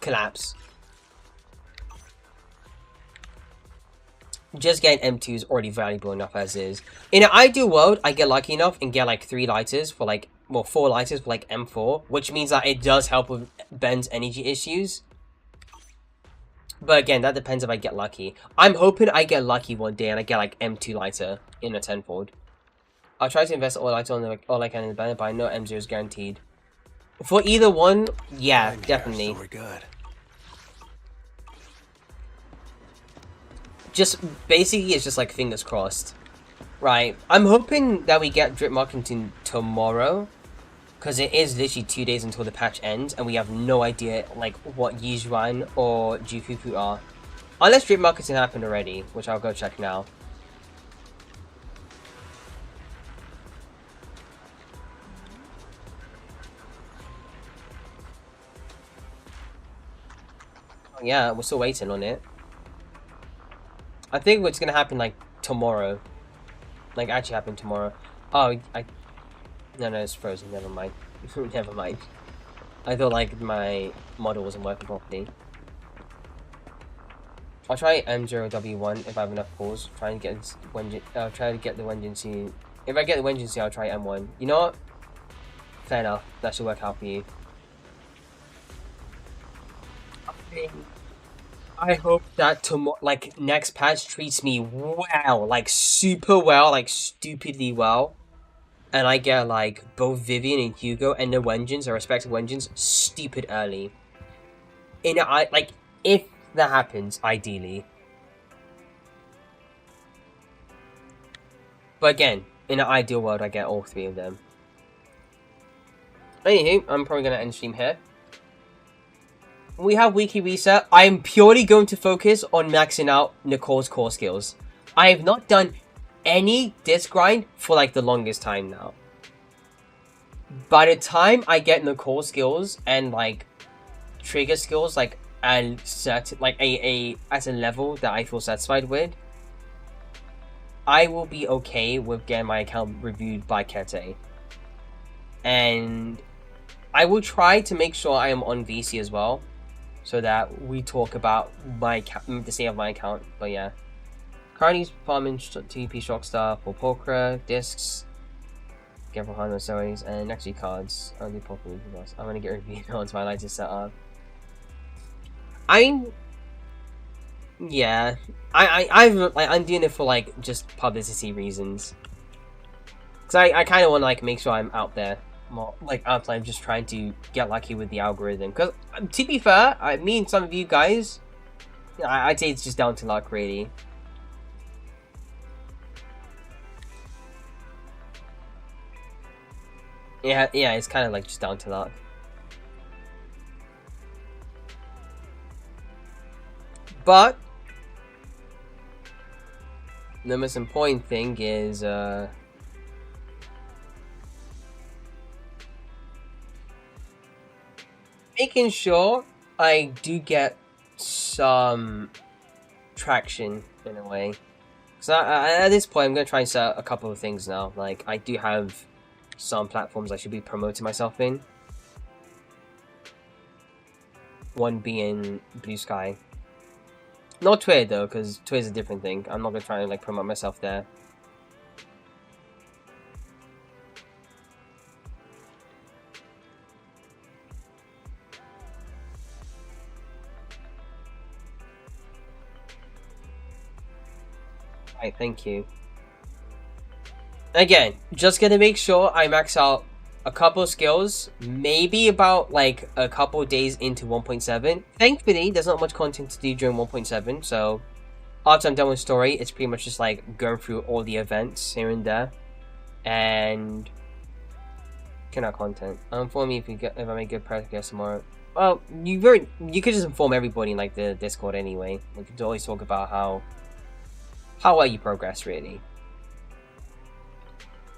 collapse. Just getting M2 is already valuable enough as is. In an ideal world, I get lucky enough and get 3 lighters for 4 lighters for M4, which means that it does help with Ben's energy issues. But again, that depends if I get lucky. I'm hoping I get lucky one day and I get M2 lighter in a tenfold. I'll try to invest all lighter on all I can in the banner, but I know M0 is guaranteed. For either one, yeah, definitely. So we're good. Just basically, it's just fingers crossed. Right, I'm hoping that we get Drip Marketing tomorrow. Because it is literally 2 days until the patch ends, and we have no idea, like, what Yizuan or Jufufu are. Unless drip marketing happened already, which I'll go check now. Oh, yeah, we're still waiting on it. I think what's gonna happen, like, tomorrow. Like, actually happen tomorrow. Oh, No, it's frozen, never mind. Never mind. I thought, like, my model wasn't working properly. I'll try M0W1 if I have enough pulls. Try and get I'll try to get the Wenjinsu. If I get the Wenjinsu, I'll try M1. You know what? Fair enough. That should work out for you. I hope that tomorrow, like, next patch treats me well, like, super well, like, stupidly well. And I get, like, both Vivian and Hugo and the Wenjins, the respective Wenjins, stupid early. Like, if that happens, ideally. But again, in an ideal world, I get all 3 of them. Anywho, I'm probably going to end stream here. We have weekly reset. I am purely going to focus on maxing out Nicole's core skills. I have not done any disc grind for like the longest time now. By the time I get Nicole skills and like trigger skills like at certain like at a level that I feel satisfied with, I will be okay with getting my account reviewed by Kete. And I will try to make sure I am on VC as well, so that we talk about my the state of my account. But yeah. Currently farming TP shock stuff for Pokra, discs, get from Hano series, and next week cards. Only Pokemon for us. I'm gonna get reviewed on Twilight to set up. Yeah. I'm doing it for like just publicity reasons. Cause I kind of want to like make sure I'm out there more, like outside. I'm just trying to get lucky with the algorithm. Cause to be fair, me and some of you guys, I'd say it's just down to luck, really. Yeah, it's kind of like just down to luck. But the most important thing is making sure I do get some traction in a way. So at this point, I'm gonna try and set a couple of things now. Like I do have some platforms I should be promoting myself in. One being Blue Sky. Not Twitter though, because Twitter's a different thing. I'm not gonna try and like promote myself there. Alright, thank you. Again, just gonna make sure I max out a couple skills, maybe about like a couple days into 1.7. Thankfully, there's not much content to do during 1.7, so after I'm done with story, it's pretty much just like going through all the events here and there, and cannot content. Inform me if I make good progress tomorrow. Well, you could just inform everybody in like the Discord anyway. We could always talk about how well you progress, really.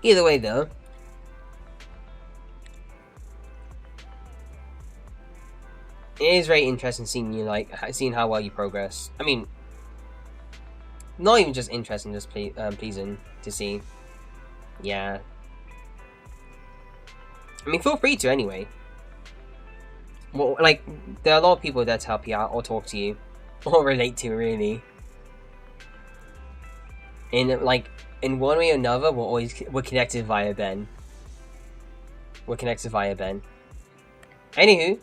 Either way, though, it is very interesting seeing you seeing how well you progress. I mean, not even just interesting, just pleasing to see. Yeah. I mean, feel free to anyway. Well, like there are a lot of people there to help you out or talk to you or relate to, really. In one way or another, we're connected via Ben. Anywho,